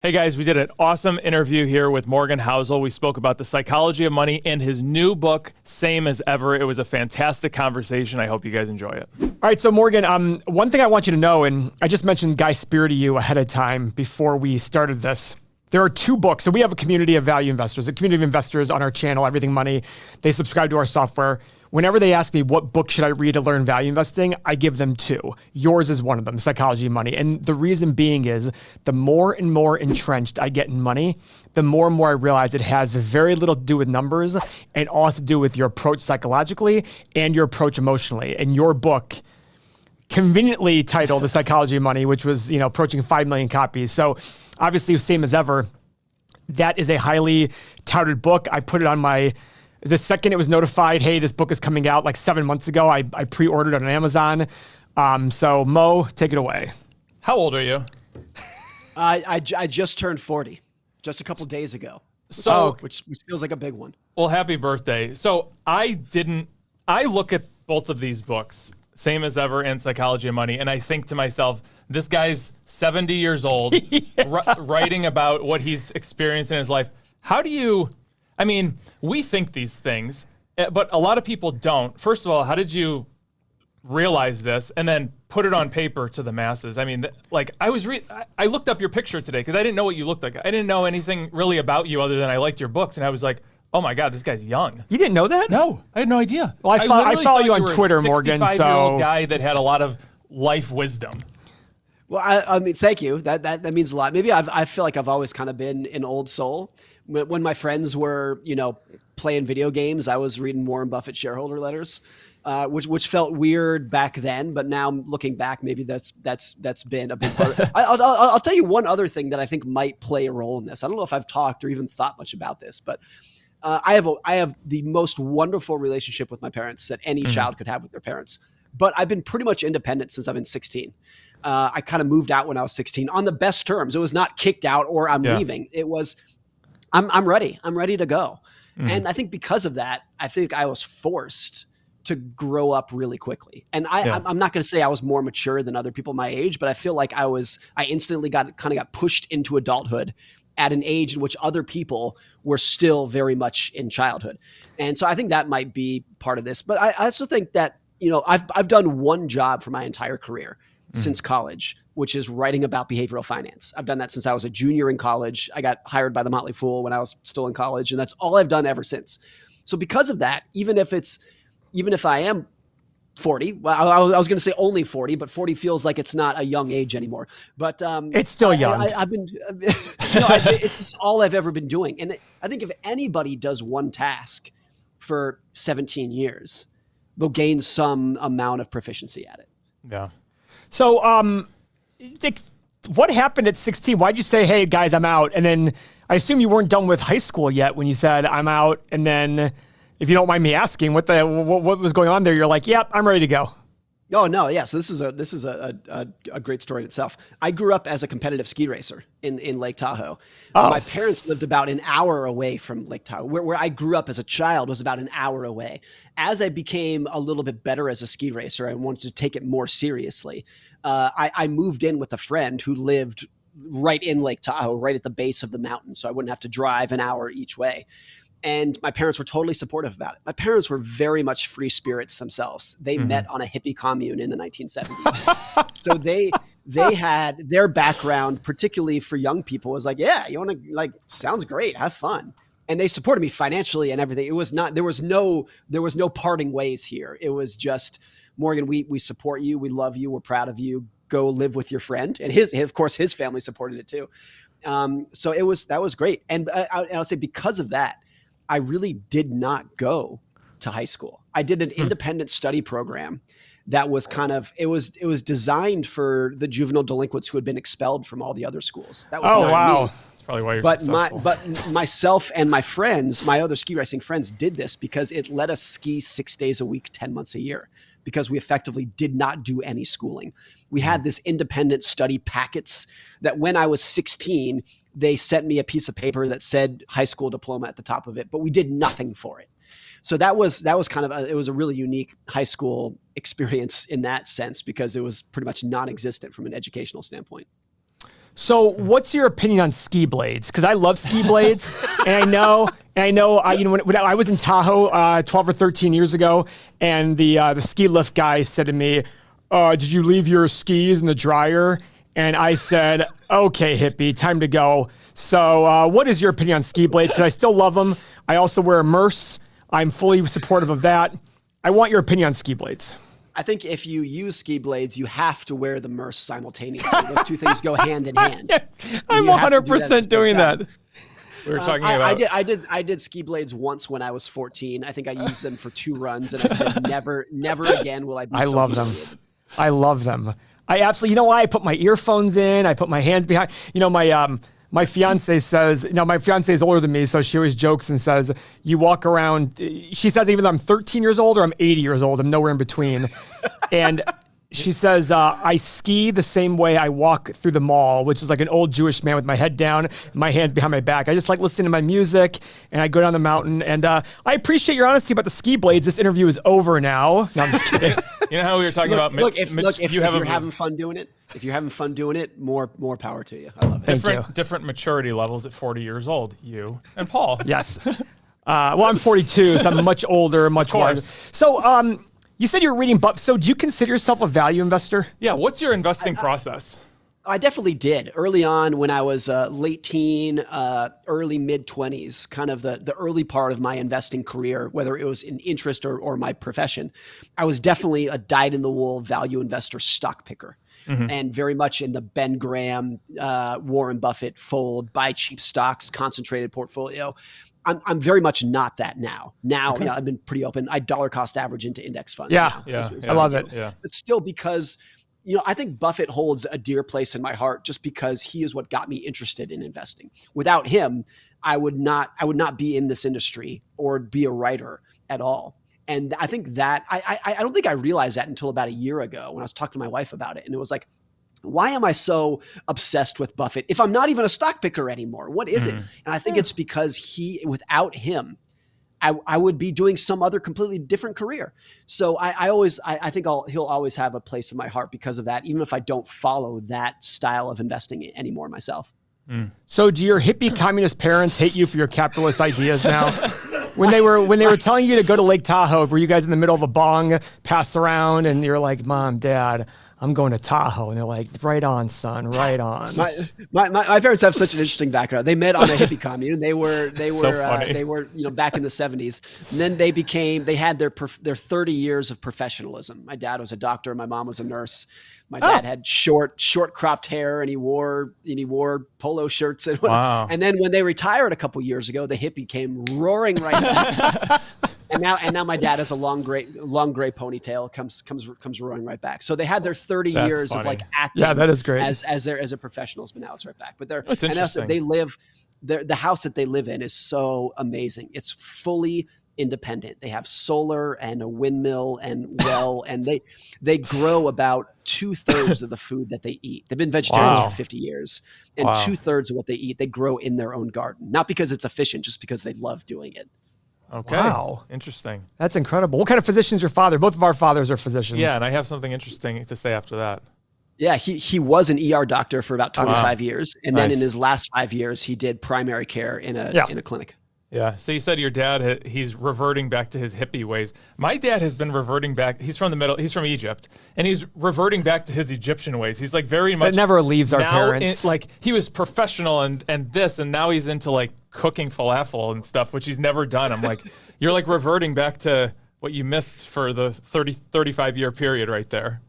Hey guys, we did an awesome interview here with Morgan Housel. We spoke about the psychology of money and his new book, Same as Ever. It was a fantastic conversation. I hope you guys enjoy it. All right, so Morgan, one thing I want you to know, and I just mentioned Guy Spear to you ahead of time before we started this. There are two books. So we have a community of value investors, a community of investors on our channel, Everything Money. They subscribe to our software. Whenever they ask me what book should I read to learn value investing, I give them two. Yours is one of them, Psychology of Money. And the reason being is the more and more entrenched I get in money, the more and more I realize it has very little to do with numbers and all has to do with your approach psychologically and your approach emotionally. And your book, conveniently titled The Psychology of Money, which was, approaching 5 million copies. So obviously, Same as Ever, that is a highly touted book. I put it on the second it was notified, hey, this book is coming out like 7 months ago, I pre-ordered it on Amazon. So Mo, take it away. How old are you? I just turned 40, just a couple days ago. So, which feels like a big one. Well, happy birthday. So I look at both of these books, Same as Ever and Psychology of Money, and I think to myself, this guy's 70 years old, writing about what he's experienced in his life. We think these things, but a lot of people don't. First of all, how did you realize this and then put it on paper to the masses? I looked up your picture today because I didn't know what you looked like. I didn't know anything really about you other than I liked your books, and I was like, oh my God, this guy's young. You didn't know that? No, I had no idea. Well, I follow you on Twitter, Morgan. A 65-year-old guy that had a lot of life wisdom. Well, I mean, thank you. That means a lot. Maybe I feel like I've always kind of been an old soul. When my friends were, playing video games, I was reading Warren Buffett shareholder letters, which felt weird back then. But now looking back, maybe that's been a big part of it. I'll tell you one other thing that I think might play a role in this. I don't know if I've talked or even thought much about this, but I have the most wonderful relationship with my parents that any child could have with their parents. But I've been pretty much independent since I've been 16. I kind of moved out when I was 16 on the best terms. It was not kicked out or I'm leaving. It was, I'm ready. I'm ready to go. And I think because of that, I think I was forced to grow up really quickly. And I'm not going to say I was more mature than other people my age, but I feel like I instantly got pushed into adulthood at an age in which other people were still very much in childhood. And so I think that might be part of this. But I also think that, I've done one job for my entire career since college, which is writing about behavioral finance. I've done that since I was a junior in college. I got hired by the Motley Fool when I was still in college, and that's all I've done ever since. So because of that, even if I am 40, well, I was going to say only 40, but 40 feels like it's not a young age anymore. But it's still young. I've been, it's just all I've ever been doing. And I think if anybody does one task for 17 years, they'll gain some amount of proficiency at it. Yeah. So, what happened at 16? Why'd you say, hey, guys, I'm out? And then I assume you weren't done with high school yet when you said, I'm out. And then, if you don't mind me asking, what was going on there? You're like, yep, I'm ready to go. Oh, no. Yeah. So this is a great story in itself. I grew up as a competitive ski racer in Lake Tahoe. My parents lived about an hour away from Lake Tahoe. Where I grew up as a child was about an hour away. As I became a little bit better as a ski racer, I wanted to take it more seriously. I moved in with a friend who lived right in Lake Tahoe, right at the base of the mountain. So I wouldn't have to drive an hour each way. And my parents were totally supportive about it. My parents were very much free spirits themselves. They met on a hippie commune in the 1970s. So they had their background, particularly for young people, was like, yeah, you want to sounds great, have fun. And they supported me financially and everything. It was not, there was no parting ways here. It was just, Morgan, we support you. We love you. We're proud of you. Go live with your friend. And of course, his family supported it too. So that was great. And I'll say because of that, I really did not go to high school. I did an independent study program that was it was designed for the juvenile delinquents who had been expelled from all the other schools. That was wow. Me. That's probably why you're successful. But myself and my friends, my other ski racing friends, did this because it let us ski 6 days a week, 10 months a year, because we effectively did not do any schooling. We had this independent study packets that when I was 16, they sent me a piece of paper that said high school diploma at the top of it, but we did nothing for it. So that was it was a really unique high school experience in that sense, because it was pretty much non-existent from an educational standpoint. So what's your opinion on ski blades? Because I love ski blades, and I know, when I was in Tahoe 12 or 13 years ago, and the ski lift guy said to me, did you leave your skis in the dryer? And I said, okay, hippie, time to go. So what is your opinion on ski blades? Because I still love them. I also wear a Merce. I'm fully supportive of that. I want your opinion on ski blades. I think if you use ski blades, you have to wear the Merce simultaneously. Those two things go hand in hand. I'm 100% doing that. We were talking about. I did ski blades once when I was 14. I think I used them for 2 runs, and I said, never again will I be. I love them. I love them. I absolutely. You know why? I put my earphones in. I put my hands behind. My fiance says, my fiance is older than me, so she always jokes and says, you walk around, she says either I'm 13 years old or I'm 80 years old. I'm nowhere in between. And she says, I ski the same way I walk through the mall, which is like an old Jewish man with my head down, my hands behind my back. I just like listening to my music, and I go down the mountain. And I appreciate your honesty about the ski blades. This interview is over now. No, I'm just kidding. You know how we were talking about... If you're having fun doing it, more power to you. I love it. Different maturity levels at 40 years old, you and Paul. Yes. Well, I'm 42, so I'm much older, much wiser. So you said you're reading Buffett. So do you consider yourself a value investor? Yeah. What's your investing process? I definitely did early on when I was late teen, early mid 20s, kind of the early part of my investing career, whether it was in interest or my profession. I was definitely a dyed-in-the-wool value investor stock picker. Mm-hmm. And very much in the Ben Graham, Warren Buffett fold, buy cheap stocks, concentrated portfolio. I'm very much not that now. Okay. I've been pretty open. I dollar cost average into index funds. Yeah, I love it. Yeah. But still, because I think Buffett holds a dear place in my heart just because he is what got me interested in investing. Without him, I would not be in this industry or be a writer at all. And I think that I don't think I realized that until about a year ago when I was talking to my wife about it. And it was like, why am I so obsessed with Buffett if I'm not even a stock picker anymore? What is it? And I think it's because without him, I would be doing some other completely different career. So I think he'll always have a place in my heart because of that, even if I don't follow that style of investing anymore myself. So do your hippie communist parents hate you for your capitalist ideas now? When they were telling you to go to Lake Tahoe, were you guys in the middle of a bong pass around and you're like, Mom, Dad, I'm going to Tahoe. And they're like, right on, son, right on. My parents have such an interesting background. They met on a hippie commune. They were back in the 70s. And then they had their 30 years of professionalism. My dad was a doctor. My mom was a nurse. My dad had short cropped hair, and he wore polo shirts and whatnot. Wow. And then when they retired a couple years ago, the hippie came roaring right back. and now my dad has a long gray ponytail, comes roaring right back. So they had their 30 years of like acting. Yeah, that is great. As a professionals, but now it's right back. But that's interesting. The house that they live in is so amazing. It's fully independent. They have solar and a windmill and well, and they grow about 2/3 of the food that they eat. They've been vegetarians for 50 years, and 2/3 of what they eat, they grow in their own garden. Not because it's efficient, just because they love doing it. Okay. Wow. Interesting. That's incredible. What kind of physician is your father? Both of our fathers are physicians. Yeah, and I have something interesting to say after that. Yeah, he was an ER doctor for about 25 years, and then in his last 5 years, he did primary care in a clinic. Yeah. So you said your dad, he's reverting back to his hippie ways. My dad has been reverting back. He's from Egypt, and he's reverting back to his Egyptian ways. He's like very much. That never leaves our parents. He was professional and now he's into like cooking falafel and stuff, which he's never done. I'm like, you're like reverting back to what you missed for the 35 year period right there.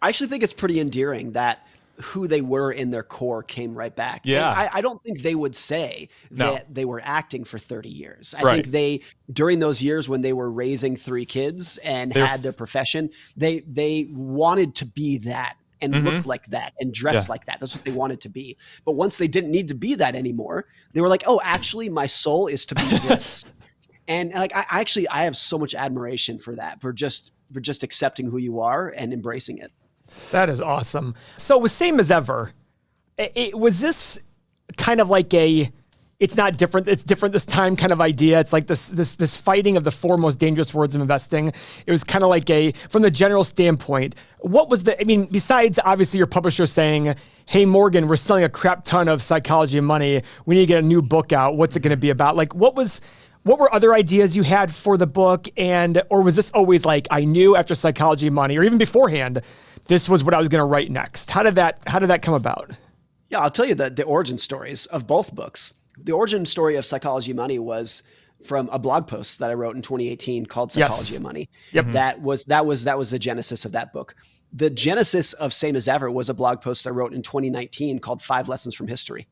I actually think it's pretty endearing that who they were in their core came right back. Yeah. I don't think they would say that they were acting for 30 years. I Right. think during those years when they were raising 3 kids and had their profession, they wanted to be that and look like that and dress like that. That's what they wanted to be. But once they didn't need to be that anymore, they were like, oh, actually my soul is to be this. And like, I have so much admiration for that, for just accepting who you are and embracing it. That is awesome. So with Same as Ever, was this kind of like it's not different, it's different this time kind of idea? It's like this fighting of the 4 most dangerous words of investing. It was kind of like from the general standpoint, what was besides obviously your publisher saying, hey, Morgan, we're selling a crap ton of Psychology of Money. We need to get a new book out. What's it going to be about? Like, what were other ideas you had for the book? Or was this always like, I knew after Psychology of Money, or even beforehand, this was what I was going to write next? How did that come about? Yeah, I'll tell you the origin stories of both books. The origin story of Psychology of Money was from a blog post that I wrote in 2018 called Psychology of Money. Yep. That was the genesis of that book. The genesis of Same as Ever was a blog post I wrote in 2019 called 5 Lessons from History,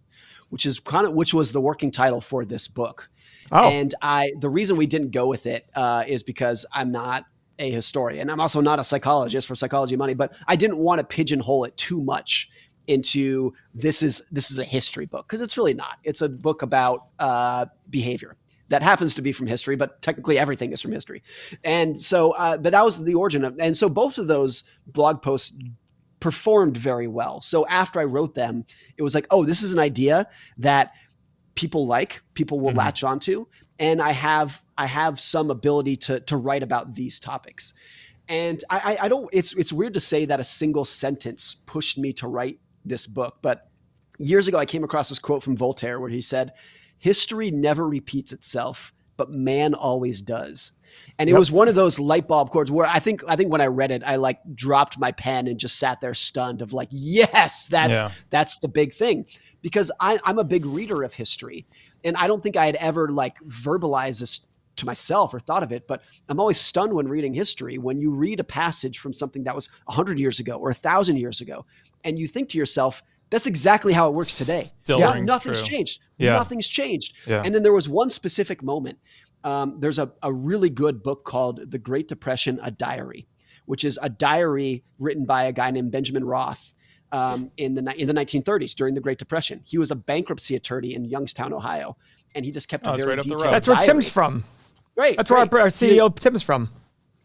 which was the working title for this book. Oh. And the reason we didn't go with it is because I'm not a historian. I'm also not a psychologist for Psychology of Money, but I didn't want to pigeonhole it too much into this is a history book, because it's really not. It's a book about behavior that happens to be from history, but technically everything is from history. And so, but that was the origin of, and so both of those blog posts performed very well. So after I wrote them, it was like, oh, this is an idea that people will latch onto. And I have some ability to write about these topics. And I don't, it's weird to say that a single sentence pushed me to write this book, but years ago, I came across this quote from Voltaire where he said, "History never repeats itself, but man always does." And it was one of those light bulb quotes where I think when I read it, I like dropped my pen and just sat there stunned of like, yes, that's the big thing, because I'm a big reader of history, and I don't think I had ever like verbalized this to myself or thought of it, but I'm always stunned when reading history, when you read a passage from something that was 100 years ago or 1,000 years ago, and you think to yourself, that's exactly how it works today. Nothing's changed. Yeah. Nothing's changed. Yeah. And then there was one specific moment. There's a really good book called The Great Depression, A Diary, which is a diary written by a guy named Benjamin Roth in the 1930s during the Great Depression. He was a bankruptcy attorney in Youngstown, Ohio, and he just kept a very detailed diary. That's where Tim's from. Right. That's where our CEO Tim's from.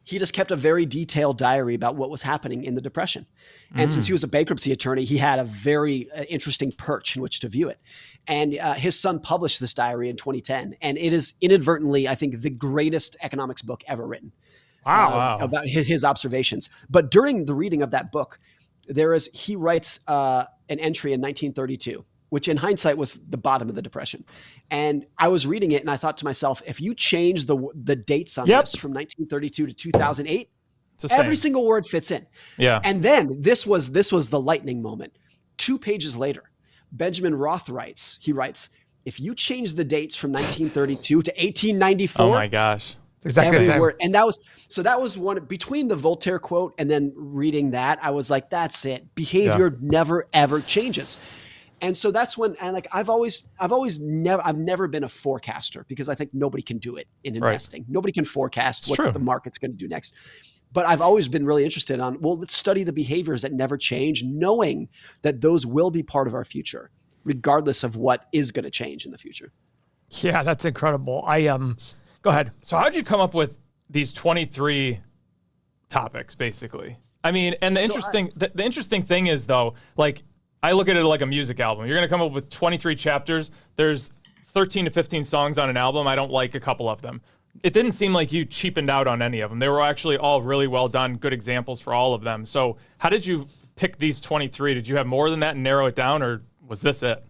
He just kept a very detailed diary about what was happening in the Depression. And since he was a bankruptcy attorney, he had a very interesting perch in which to view it. And his son published this diary in 2010. And it is inadvertently, I think, the greatest economics book ever written. Wow. About his observations. But during the reading of that book, he writes an entry in 1932, which in hindsight was the bottom of the Depression. And I was reading it and I thought to myself, if you change the dates on this from 1932 to 2008, every single word fits in. Yeah. And then this was the lightning moment. 2 pages later, Benjamin Roth writes, if you change the dates from 1932 to 1894. Oh my gosh. Exactly the same. Word, and that was one between the Voltaire quote and then reading that, I was like, that's it. Behavior never ever changes. And so that's when, and like I've never been a forecaster, because I think nobody can do it in investing. Right. Nobody can forecast what the market's going to do next. But I've always been really interested on, well, let's study the behaviors that never change, knowing that those will be part of our future, regardless of what is going to change in the future. Yeah, that's incredible. Go ahead. So how'd you come up with these 23 topics, basically? I mean, and the interesting thing is, though, like, I look at it like a music album. You're going to come up with 23 chapters. There's 13 to 15 songs on an album. I don't like a couple of them. It didn't seem like you cheapened out on any of them. They were actually all really well done, good examples for all of them. So how did you pick these 23? Did you have more than that and narrow it down, or was this it?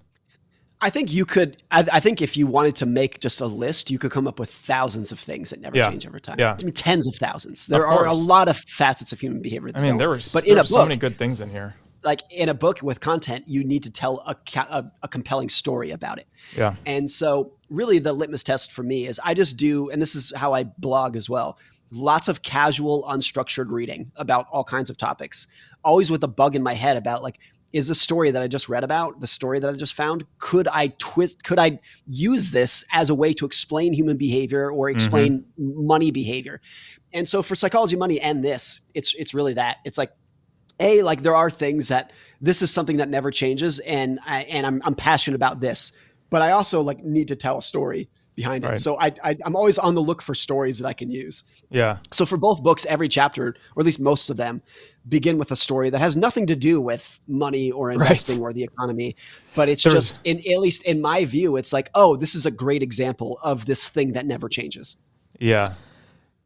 I think you could. I think if you wanted to make just a list, you could come up with thousands of things that never change over time. Yeah. I mean, tens of thousands. There are a lot of facets of human behavior. I mean, there were so many good things in here. Like in a book with content, you need to tell a compelling story about it. Yeah. And so really the litmus test for me is I just do, and this is how I blog as well, lots of casual, unstructured reading about all kinds of topics, always with a bug in my head about like, is the story that I just read about, the story that I just found, could I use this as a way to explain human behavior or explain money behavior? And so for Psychology of Money and this, it's really that. It's like, like there are things that this is something that never changes, and I'm passionate about this, but I also like need to tell a story behind it. So I'm always on the look for stories that I can use. Yeah. So for both books, every chapter, or at least most of them, begin with a story that has nothing to do with money or investing or the economy, but it's just at least in my view, it's like, oh, this is a great example of this thing that never changes. Yeah.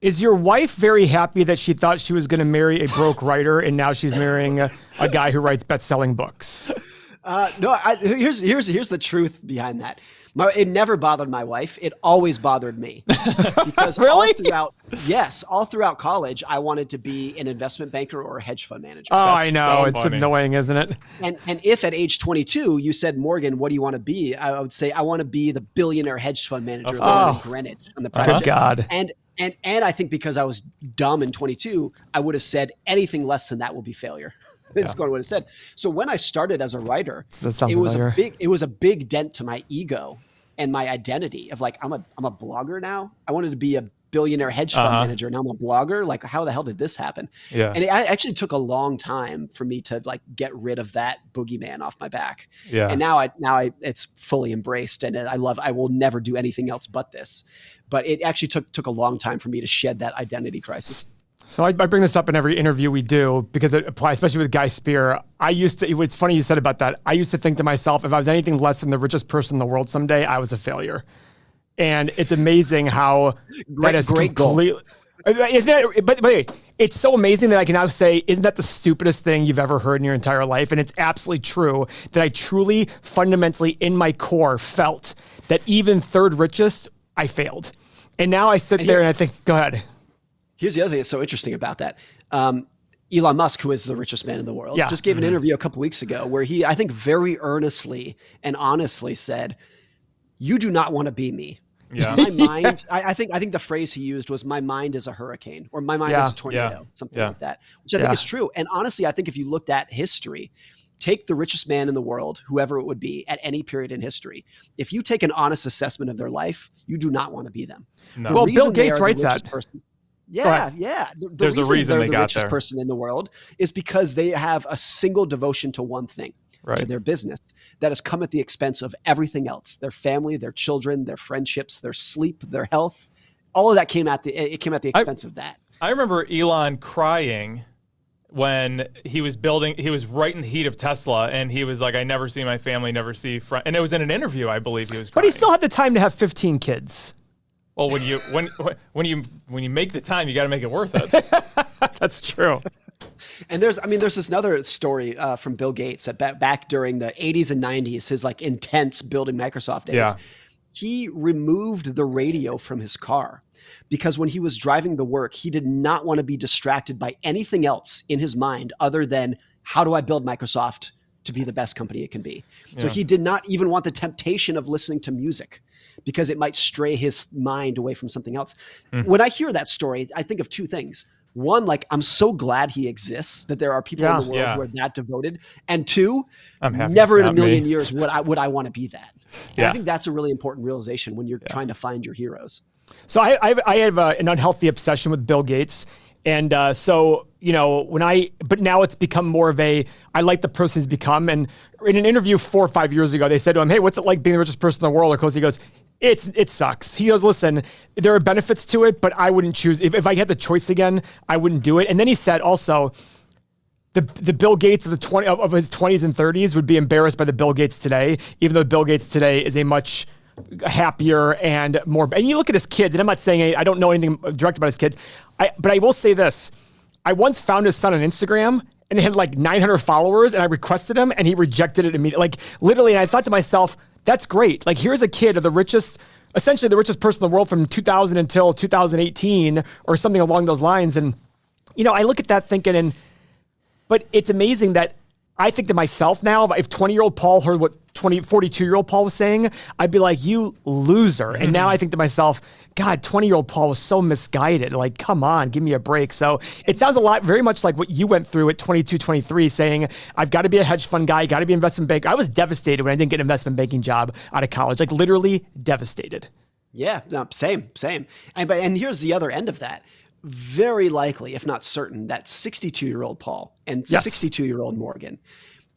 Is your wife very happy that she thought she was going to marry a broke writer and now she's marrying a guy who writes best-selling books? No, here's the truth behind that. It never bothered my wife. It always bothered me. Because Really? all throughout college, I wanted to be an investment banker or a hedge fund manager. Oh, I know. so It's funny. annoying, isn't it? And if at age 22 you said, Morgan, what do you want to be? I would say I want to be the billionaire hedge fund manager in Greenwich on the private Good jet. God. And I think because I was dumb in 22, I would have said anything less than that will be failure. That's what I would have said. So when I started as a writer, it was a big dent to my ego and my identity of like, I'm a blogger now. I wanted to be a billionaire hedge fund manager. Now I'm a blogger. Like, how the hell did this happen? Yeah. And it actually took a long time for me to like get rid of that boogeyman off my back. Yeah. And now it's fully embraced, and I will never do anything else but this. But it actually took a long time for me to shed that identity crisis. So I bring this up in every interview we do because it applies, especially with Guy Spear. It's funny you said about that. I used to think to myself, if I was anything less than the richest person in the world someday, I was a failure. And it's amazing how that is great completely. Isn't it, but wait, it's so amazing that I can now say, isn't that the stupidest thing you've ever heard in your entire life? And it's absolutely true that I truly, fundamentally, in my core, felt that even third richest, I failed. And now I sit there and I think, go ahead. Here's the other thing that's so interesting about that. Elon Musk, who is the richest man in the world, just gave an interview a couple weeks ago where he, I think, very earnestly and honestly said, "You do not want to be me." Yeah. My mind, I think the phrase he used was, "My mind is a hurricane," or "My mind is a tornado," something like that, which I think is true. And honestly, I think if you looked at history, take the richest man in the world, whoever it would be at any period in history. If you take an honest assessment of their life, you do not want to be them. No. Well, Bill Gates writes that. Yeah. There's a reason they're they the got richest there. person in the world is because they have a single devotion to one thing, to their business, that has come at the expense of everything else: their family, their children, their friendships, their sleep, their health. All of that came at the expense of that. I remember Elon crying when he was right in the heat of Tesla, and he was like, "I never see my family, never see friends." And it was in an interview, I believe he was crying. But he still had the time to have 15 kids. Well, when you make the time, you got to make it worth it. That's true. And there's this another story from Bill Gates that back during the 80s and 90s, his like intense building Microsoft days, he removed the radio from his car because when he was driving to work, he did not want to be distracted by anything else in his mind other than, how do I build Microsoft to be the best company it can be? So he did not even want the temptation of listening to music, because it might stray his mind away from something else. When I hear that story, I think of two things. One, like, I'm so glad he exists, that there are people in the world who are that devoted. And two, I'm happy never it's in a not million me. years would I want to be that. And Yeah. I think that's a really important realization when you're trying to find your heroes. So I have an unhealthy obsession with Bill Gates. And so, but now it's become more of I like the person he's become. And in an interview 4 or 5 years ago, they said to him, "Hey, what's it like being the richest person in the world?" He goes, It sucks. He goes, "Listen, there are benefits to it, but I wouldn't choose. If I had the choice again, I wouldn't do it." And then he said also, the Bill Gates of his 20s and 30s would be embarrassed by the Bill Gates today, even though Bill Gates today is a much happier and more. And you look at his kids, and I'm not saying I don't know anything direct about his kids, but I will say this: I once found his son on Instagram, and it had like 900 followers, and I requested him, and he rejected it immediately. Like, literally, and I thought to myself, that's great. Like, here's a kid of essentially the richest person in the world from 2000 until 2018 or something along those lines. And, I look at that thinking, but it's amazing that I think to myself now, if 20-year-old Paul heard what 42-year-old Paul was saying, I'd be like, "You loser." And now I think to myself, God, 20-year-old Paul was so misguided. Like, come on, give me a break. So it sounds very much like what you went through at 22, 23, saying, I've got to be a hedge fund guy, got to be an investment banker. I was devastated when I didn't get an investment banking job out of college, like literally devastated. Yeah, no, same. And here's the other end of that. Very likely, if not certain, that 62-year-old Paul and 62-year-old Morgan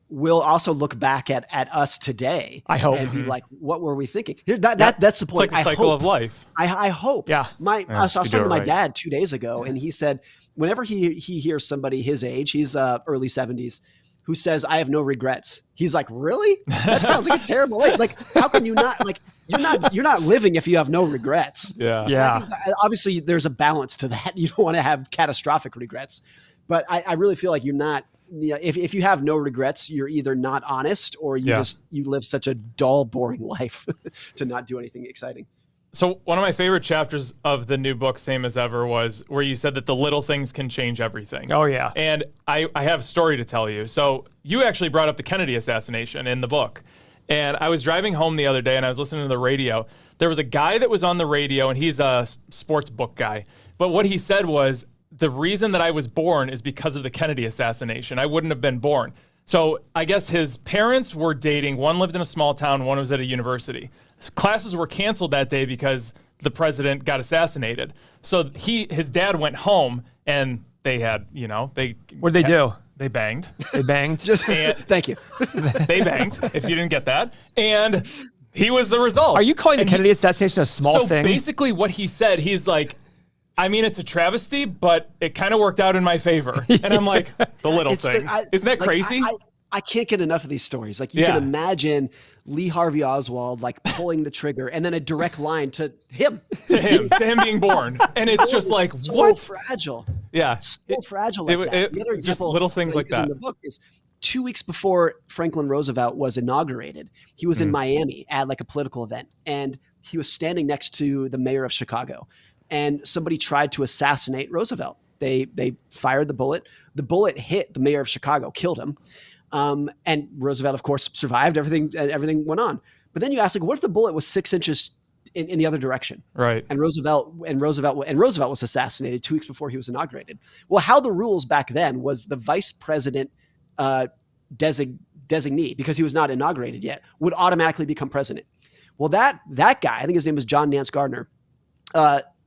will also look back at us today. I hope. And be like, what were we thinking? That's the point. It's like a cycle of life. I hope. Yeah. I was talking to my dad 2 days ago, and he said whenever he hears somebody his age, he's early 70s, who says, "I have no regrets," he's like, "Really? That sounds like a terrible life. Like, how can you not, like, you're not living if you have no regrets." Yeah. Obviously there's a balance to that. You don't want to have catastrophic regrets, but I really feel like you're not if you have no regrets, you're either not honest or you live such a dull, boring life to not do anything exciting. So one of my favorite chapters of the new book, Same as Ever, was where you said that the little things can change everything. Oh, yeah. And I have a story to tell you. So you actually brought up the Kennedy assassination in the book. And I was driving home the other day and I was listening to the radio. There was a guy that was on the radio, and he's a sports book guy. But what he said was, the reason that I was born is because of the Kennedy assassination. I wouldn't have been born. So I guess his parents were dating. One lived in a small town, one was at a university. Classes were canceled that day because the president got assassinated. So his dad went home, and they had, What'd they do? They banged. They banged? Thank you. They banged, if you didn't get that. And he was the result. Are you calling the Kennedy assassination a small thing? So basically what he said, he's like, I mean, it's a travesty, but it kind of worked out in my favor. And I'm like, the little things. Isn't that crazy? I can't get enough of these stories. Like, you can imagine Lee Harvey Oswald like pulling the trigger and then a direct line to him. to him being born. And it's just like, what? So fragile. Yeah. So fragile like that. The other just example little things like that. in the book is 2 weeks before Franklin Roosevelt was inaugurated, he was in Miami at like a political event, and he was standing next to the mayor of Chicago, and somebody tried to assassinate Roosevelt. They fired the bullet. The bullet hit the mayor of Chicago, killed him. And Roosevelt, of course, survived. Everything went on. But then you ask, like, what if the bullet was 6 inches in the other direction? Right. And Roosevelt was assassinated 2 weeks before he was inaugurated. Well, how the rules back then was the vice president designee, because he was not inaugurated yet, would automatically become president. Well, that guy, I think his name was John Nance Gardner,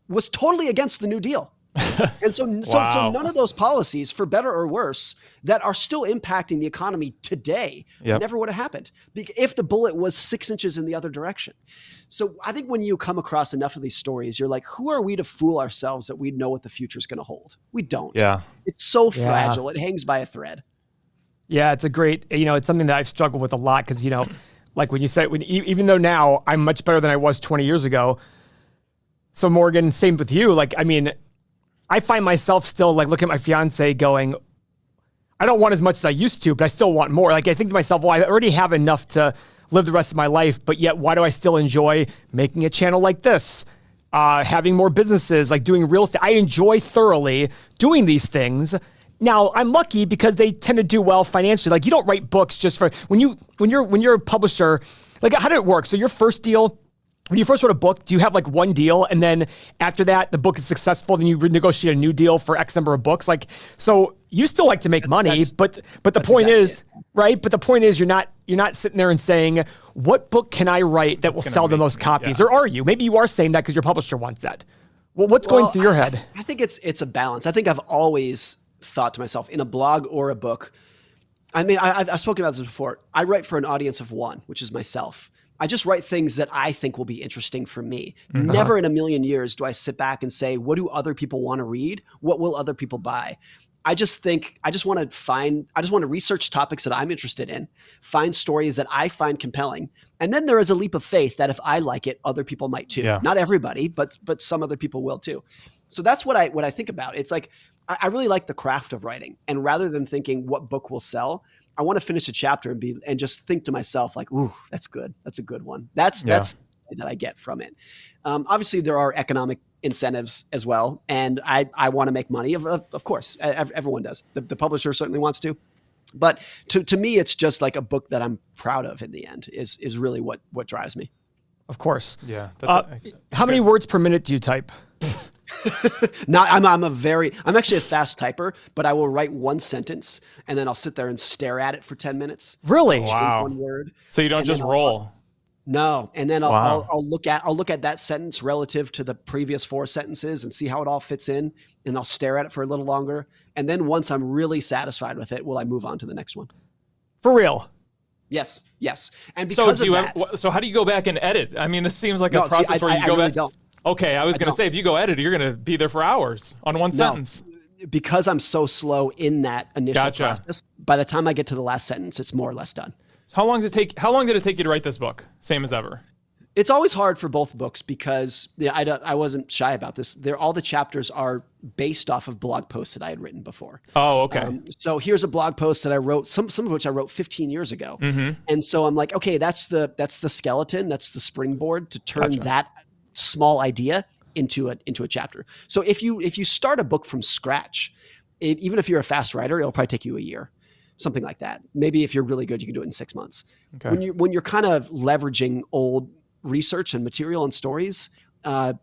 was totally against the New Deal. And so none of those policies, for better or worse, that are still impacting the economy today never would have happened if the bullet was 6 inches in the other direction. So I think when you come across enough of these stories, you're like, who are we to fool ourselves that we know what the future is going to hold? We don't. Yeah. It's so fragile. It hangs by a thread. Yeah, it's a great, it's something that I've struggled with a lot because, like when you say, even though now I'm much better than I was 20 years ago. So Morgan, same with you. Like, I mean, I find myself still like looking at my fiance going, I don't want as much as I used to, but I still want more. Like I think to myself, well, I already have enough to live the rest of my life, but yet why do I still enjoy making a channel like this? Having more businesses, like doing real estate. I enjoy thoroughly doing these things. Now I'm lucky because they tend to do well financially. Like you don't write books just for when you're a publisher, like how did it work? So your first deal, when you first wrote a book, do you have like one deal and then after that the book is successful, then you renegotiate a new deal for X number of books? Like, so you still like to make money, but the point is, right? But the point is you're not sitting there and saying, what book can I write that will sell the most copies? Or are you? Maybe you are saying that because your publisher wants that. Well, what's going through your head? I think it's a balance. I think I've always thought to myself in a blog or a book. I mean, I've spoken about this before. I write for an audience of one, which is myself. I just write things that I think will be interesting for me. Never in a million years do I sit back and say, what do other people want to read? What will other people buy? I just want to research topics that I'm interested in, find stories that I find compelling. And then there is a leap of faith that if I like it, other people might too. Yeah. Not everybody, but some other people will too. So that's what I think about. It's like, I really like the craft of writing. And rather than thinking what book will sell, I want to finish a chapter and just think to myself like, ooh, that's good. That's a good one. That's that I get from it. Obviously there are economic incentives as well. And I want to make money of course, everyone does. The publisher certainly wants to, but to me, it's just like a book that I'm proud of in the end is really what drives me. Of course. Yeah. How many words per minute do you type? I'm actually a fast typer, but I will write one sentence and then I'll sit there and stare at it for 10 minutes. Really? Wow. One word. So you don't just roll. No. And then I'll look at that sentence relative to the previous 4 sentences and see how it all fits in. And I'll stare at it for a little longer. And then once I'm really satisfied with it, will I move on to the next one? For real? Yes. And because so how do you go back and edit? I mean, this seems like a process where you go back. Don't. Okay, I was going to say, if you go edit, you're going to be there for hours on one sentence. Because I'm so slow in that initial process, by the time I get to the last sentence, it's more or less done. So how long did it take you to write this book, Same as Ever? It's always hard for both books because I wasn't shy about this. All the chapters are based off of blog posts that I had written before. Oh, okay. So here's a blog post that I wrote, some of which I wrote 15 years ago. And so I'm like, okay, that's the skeleton, that's the springboard to turn that small idea into a chapter. So if you start a book from scratch, even if you're a fast writer, it'll probably take you a year, something like that. Maybe if you're really good, you can do it in 6 months. Okay. When you're kind of leveraging old research and material and stories, 2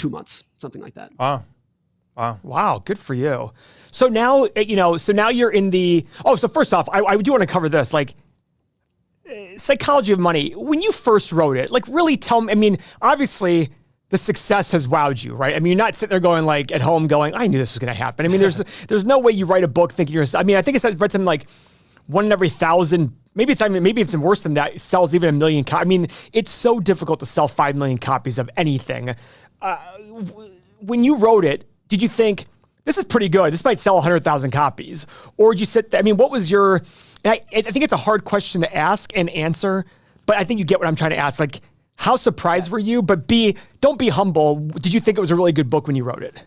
months, something like that. Wow. Good for you. So now, now you're in the, so first off, I do want to cover this, like psychology of money. When you first wrote it, like really tell me, I mean, obviously the success has wowed you, right? I mean, you're not sitting there going like at home going, I knew this was going to happen. I mean, there's no way you write a book thinking I mean, I think I read something like 1 in every 1,000, maybe it's worse than that, sells even 1 million copies. I mean, it's so difficult to sell 5 million copies of anything. When you wrote it, did you think, this is pretty good, this might sell 100,000 copies? Or did you sit there, I mean, what was your, I think it's a hard question to ask and answer, but I think you get what I'm trying to ask. Like, how surprised were you? But don't be humble. Did you think it was a really good book when you wrote it?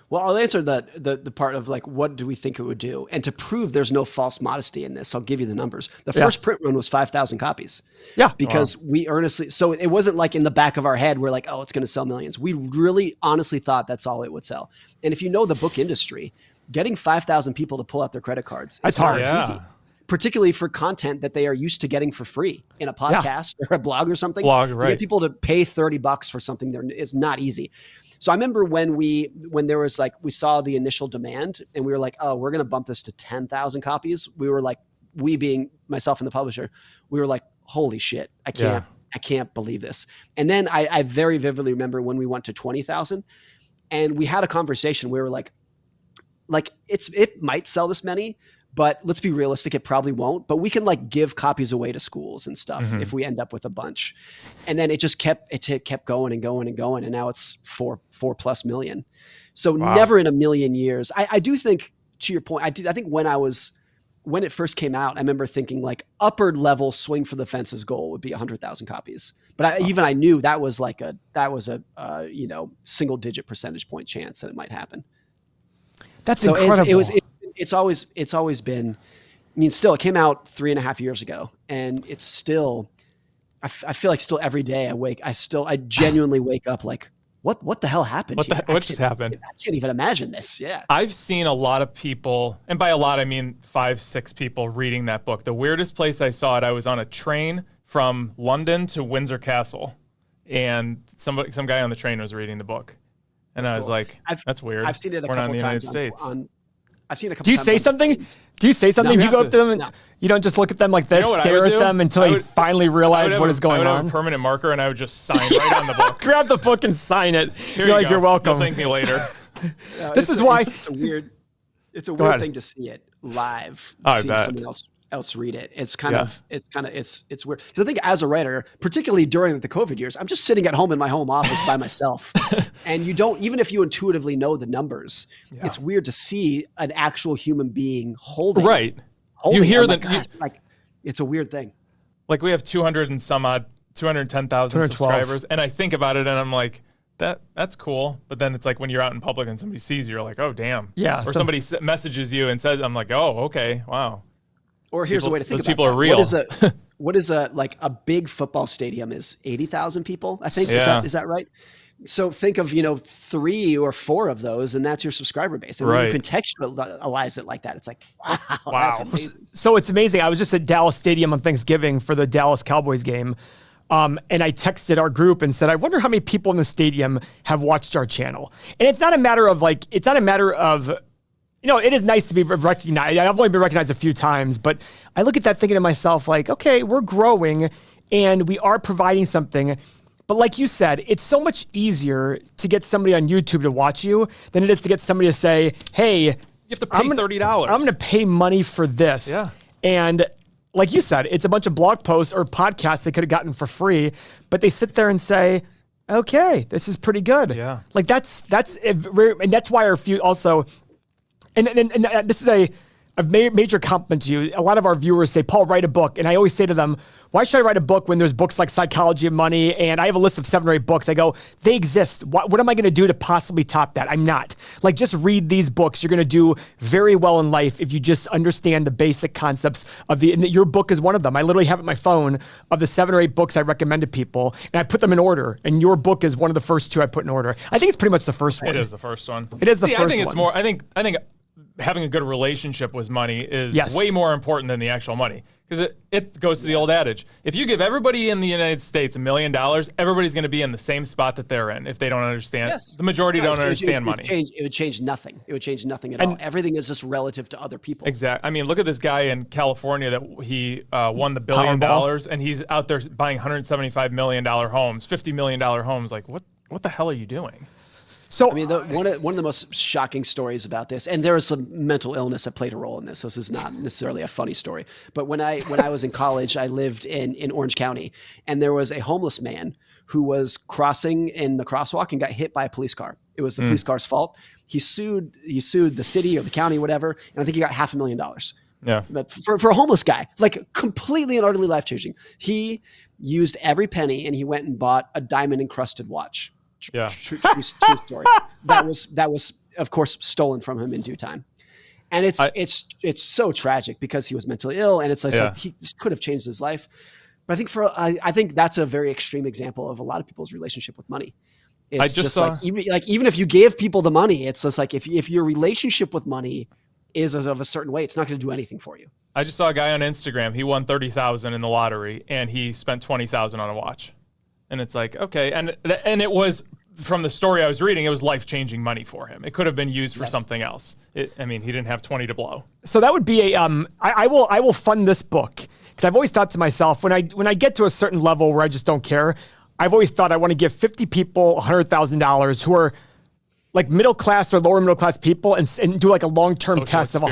Well, I'll answer the part of like, what do we think it would do? And to prove there's no false modesty in this, I'll give you the numbers. The first print run was 5,000 copies. Yeah. Because we earnestly, so it wasn't like in the back of our head, we're like, oh, it's going to sell millions. We really honestly thought that's all it would sell. And if you know the book industry, getting 5,000 people to pull out their credit cards, that's hard. Easy. Particularly for content that they are used to getting for free in a podcast or a blog or something. To get people to pay $30 for something there is not easy. So I remember when there was like, we saw the initial demand and we were like, oh, we're going to bump this to 10,000 copies. We were like, we being myself and the publisher, we were like, holy shit, I can't believe this. And then I very vividly remember when we went to 20,000 and we had a conversation. We were like it might sell this many, but let's be realistic, it probably won't. But we can like give copies away to schools and stuff if we end up with a bunch. And then it just kept going and going and going. And now it's 4+ million. So never in a million years. I do think, to your point, I think when it first came out, I remember thinking like upper level swing for the fences goal would be 100,000 copies. But I knew that was a single digit percentage point chance that it might happen. That's incredible. It's always been, I mean, still, it came out 3.5 years ago and it's still, I feel like still every day I genuinely wake up like, what the hell happened? What just happened? I can't even imagine this. Yeah. I've seen a lot of people, and by a lot, I mean 5-6 people reading that book. The weirdest place I saw it, I was on a train from London to Windsor Castle and some guy on the train was reading the book. And that's I was cool. Like, that's weird. I've seen it a couple times I've seen a couple times. Do you say something? Do you say something? No, do you go up to them and you don't just look at them like this, stare at them until they finally realize what is going on? I would have a permanent marker and I would just sign right on the book. Grab the book and sign it. You're like, you're welcome. You'll thank me later. This is why it's a weird thing to see it live. See someone else read it. It's kind of weird. Because I think as a writer, particularly during the COVID years, I'm just sitting at home in my home office by myself. And you don't, even if you intuitively know the numbers, it's weird to see an actual human being holding. Right. You hear that. Like, it's a weird thing. Like we have 200 and some odd, 210,000 subscribers. And I think about it and I'm like, that's cool. But then it's like when you're out in public and somebody sees you, you're like, oh, damn. Yeah. Or somebody messages you and says, I'm like, oh, okay. Wow. Or here's a way to think about it. Those people are real. What is a big football stadium is 80,000 people, I think. Yeah. Is that right? So think of, 3 or 4 of those, and that's your subscriber base. And when you contextualize it like that, it's like, wow. That's amazing. So it's amazing. I was just at Dallas Stadium on Thanksgiving for the Dallas Cowboys game. And I texted our group and said, I wonder how many people in the stadium have watched our channel. And it's not a matter of it is nice to be recognized. I've only been recognized a few times, but I look at that thinking to myself like, okay, we're growing and we are providing something. But like you said, it's so much easier to get somebody on YouTube to watch you than it is to get somebody to say, hey, you have to pay $30. I'm going to pay money for this. Yeah. And like you said, it's a bunch of blog posts or podcasts they could have gotten for free, but they sit there and say, okay, this is pretty good. Yeah. Like that's why our few also, and this is I've made major compliment to you. A lot of our viewers say, Paul, write a book. And I always say to them, why should I write a book when there's books like Psychology of Money? And I have a list of 7 or 8 books. I go, they exist. What am I going to do to possibly top that? I'm not. Like, just read these books. You're going to do very well in life if you just understand the basic concepts of and your book is one of them. I literally have it on my phone of the 7 or 8 books I recommend to people, and I put them in order. And your book is one of the first 2 I put in order. I think it's pretty much the first one. It is the first one. It is the first one. I think it's more. I think having a good relationship with money is way more important than the actual money. Because it goes to the old adage. If you give everybody in the United States $1 million, everybody's going to be in the same spot that they're in if they don't understand. Yes. The majority don't understand money. It would change nothing. It would change nothing at all. Everything is just relative to other people. Exactly. I mean, look at this guy in California that he won the $1 billion, and he's out there buying $175 million homes, $50 million homes. Like, what the hell are you doing? So I mean, one of the most shocking stories about this, and there is some mental illness that played a role in this. This is not necessarily a funny story, but when I was in college, I lived in Orange County, and there was a homeless man who was crossing in the crosswalk and got hit by a police car. It was the police car's fault. He sued the city or the county, or whatever, and I think he got $500,000. Yeah. But for a homeless guy, like completely and utterly life-changing. He used every penny and he went and bought a diamond encrusted watch. Yeah. True story. That was of course stolen from him in due time. And it's so tragic because he was mentally ill, and it's like he could have changed his life. But I think that's a very extreme example of a lot of people's relationship with money. It's like even if you gave people the money, it's just like if your relationship with money is of a certain way, it's not going to do anything for you. I just saw a guy on Instagram. He won $30,000 in the lottery, and he spent $20,000 on a watch. And it's like, okay, and it was, from the story I was reading, it was life-changing money for him. It could have been used for something else. He didn't have 20 to blow. So that would be I will fund this book, because I've always thought to myself, when I get to a certain level where I just don't care, I've always thought I want to give 50 people $100,000 who are like middle class or lower middle class people, and do like a long-term test of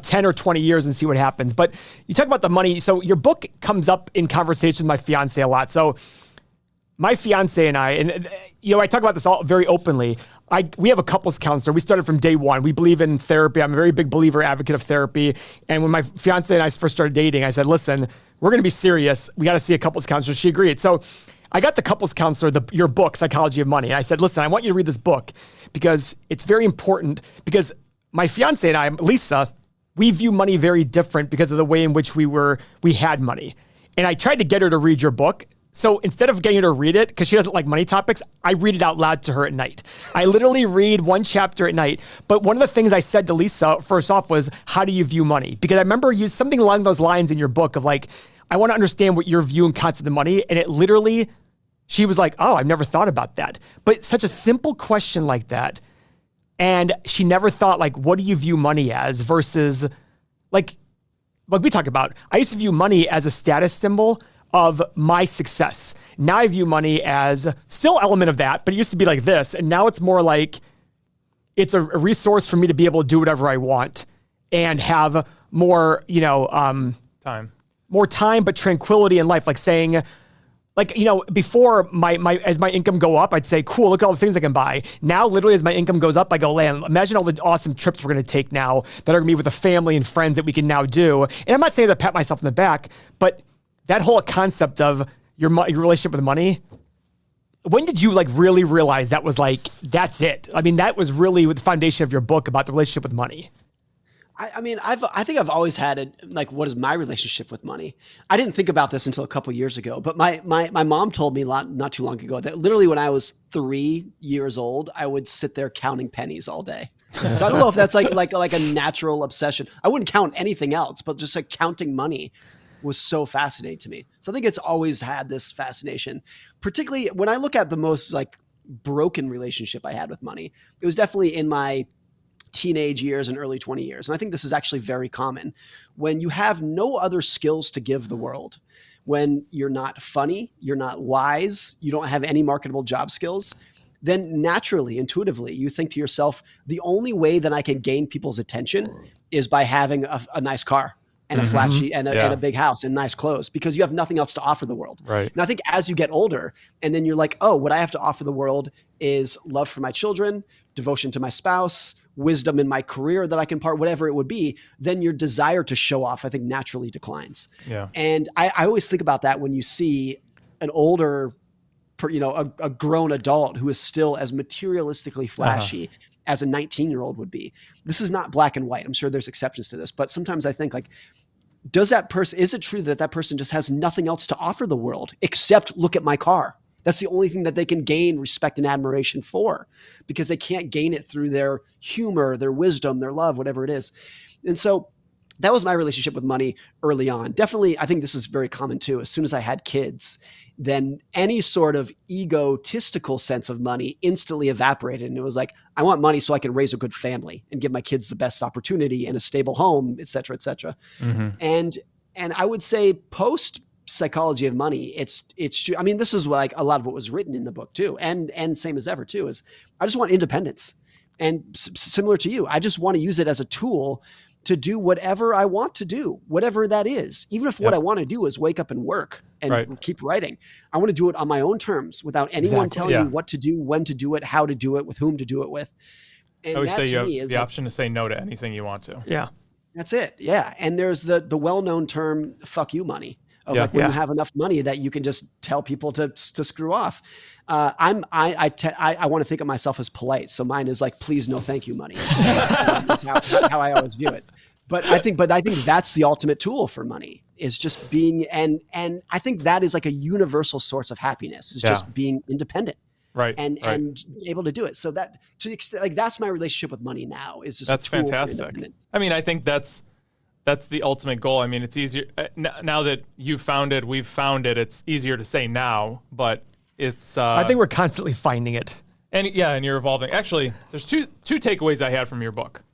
10 or 20 years and see what happens. But you talk about the money. So your book comes up in conversation with my fiance a lot. So my fiance and I, and I talk about this all very openly. We have a couples counselor. We started from day one. We believe in therapy. I'm a very big believer, advocate of therapy. And when my fiance and I first started dating, I said, listen, we're going to be serious. We got to see a couples counselor. She agreed. So I got the couples counselor, your book, Psychology of Money. And I said, listen, I want you to read this book because it's very important, because my fiance and I, Lisa, we view money very different because of the way in which we had money. And I tried to get her to read your book. So instead of getting her to read it, because she doesn't like money topics, I read it out loud to her at night. I literally read one chapter at night. But one of the things I said to Lisa first off was, how do you view money? Because I remember you something along those lines in your book of like, I want to understand what your view and concept of money. And it literally, she was like, oh, I've never thought about that. But such a simple question like that. And she never thought like, what do you view money as versus like we talk about, I used to view money as a status symbol of my success. Now I view money as still element of that, but it used to be like this. And now it's more like it's a resource for me to be able to do whatever I want and have more, more time, but tranquility in life. Like saying, before as my income go up, I'd say, cool, look at all the things I can buy. Now, literally, as my income goes up, I go, man, imagine all the awesome trips we're going to take now that are going to be with a family and friends that we can now do. And I'm not saying to pat myself in the back, but that whole concept of your relationship with money, when did you really realize that was that's it? I mean, that was really the foundation of your book about the relationship with money. I think I've always had what is my relationship with money? I didn't think about this until a couple years ago, but my mom told me not too long ago that literally when I was 3 years old, I would sit there counting pennies all day. So I don't know if that's like a natural obsession. I wouldn't count anything else, but just counting money was so fascinating to me. So I think it's always had this fascination, particularly when I look at the most broken relationship I had with money. It was definitely in my teenage years and early 20 years. And I think this is actually very common when you have no other skills to give the world, when you're not funny, you're not wise, you don't have any marketable job skills, then naturally, intuitively, you think to yourself, the only way that I can gain people's attention is by having a nice car and a flat sheet and a big house and nice clothes, because you have nothing else to offer the world. Right. And I think as you get older and then you're like, oh, what I have to offer the world is love for my children, devotion to my spouse, wisdom in my career that I can impart, whatever it would be, then your desire to show off, I think, naturally declines. Yeah. And I always think about that when you see an older, a grown adult who is still as materialistically flashy as a 19-year-old would be. This is not black and white. I'm sure there's exceptions to this, but sometimes I think like, is it true that person just has nothing else to offer the world except look at my car? That's the only thing that they can gain respect and admiration for, because they can't gain it through their humor, their wisdom, their love, whatever it is. And so that was my relationship with money early on. Definitely, I think this is very common too. As soon as I had kids, then any sort of egotistical sense of money instantly evaporated. And it was like, I want money so I can raise a good family and give my kids the best opportunity and a stable home, et cetera, et cetera. Mm-hmm. And I would say post Psychology of Money, it's true. I mean, this is like a lot of what was written in the book too. And same as ever too, is I just want independence. And similar to you, I just want to use it as a tool to do whatever I want to do, whatever that is. Even if what I want to do is wake up and work and keep writing, I want to do it on my own terms without anyone telling me what to do, when to do it, how to do it, with whom to do it with. And I always that say you have is the option to say no to anything you want to. Yeah. That's it. Yeah. And there's the well-known term, fuck you money. Like when you have enough money that you can just tell people to screw off. I want to think of myself as polite. So mine is like, please, no, thank you money. That's how I always view it. But I think that's the ultimate tool for money, is just being, and I think that is like a universal source of happiness, is just being independent. And able to do it. So that, to the extent, like, that's my relationship with money now, is just that's fantastic. I mean, I think that's the ultimate goal. I mean, it's easier now that we've found it, it's easier to say now, but it's, I think we're constantly finding it. And you're evolving. Actually, there's two takeaways I had from your book.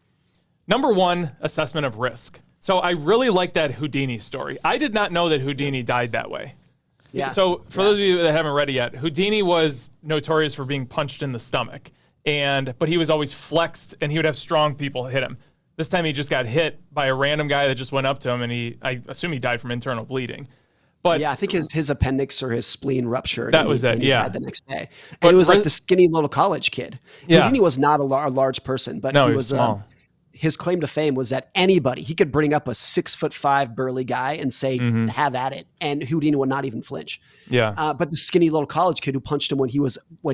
Number one, assessment of risk. So I really like that Houdini story. I did not know that Houdini died that way. Yeah. So for those of you that haven't read it yet, Houdini was notorious for being punched in the stomach, but he was always flexed, and he would have strong people hit him. This time he just got hit by a random guy that just went up to him, and I assume he died from internal bleeding. But yeah, I think his appendix or his spleen ruptured. That was it. He died the next day. And it was like the skinny little college kid. Houdini was not a large person, but he was small. His claim to fame was that he could bring up a 6'5" burly guy and say, have at it. And Houdini would not even flinch. Yeah. But the skinny little college kid who punched him when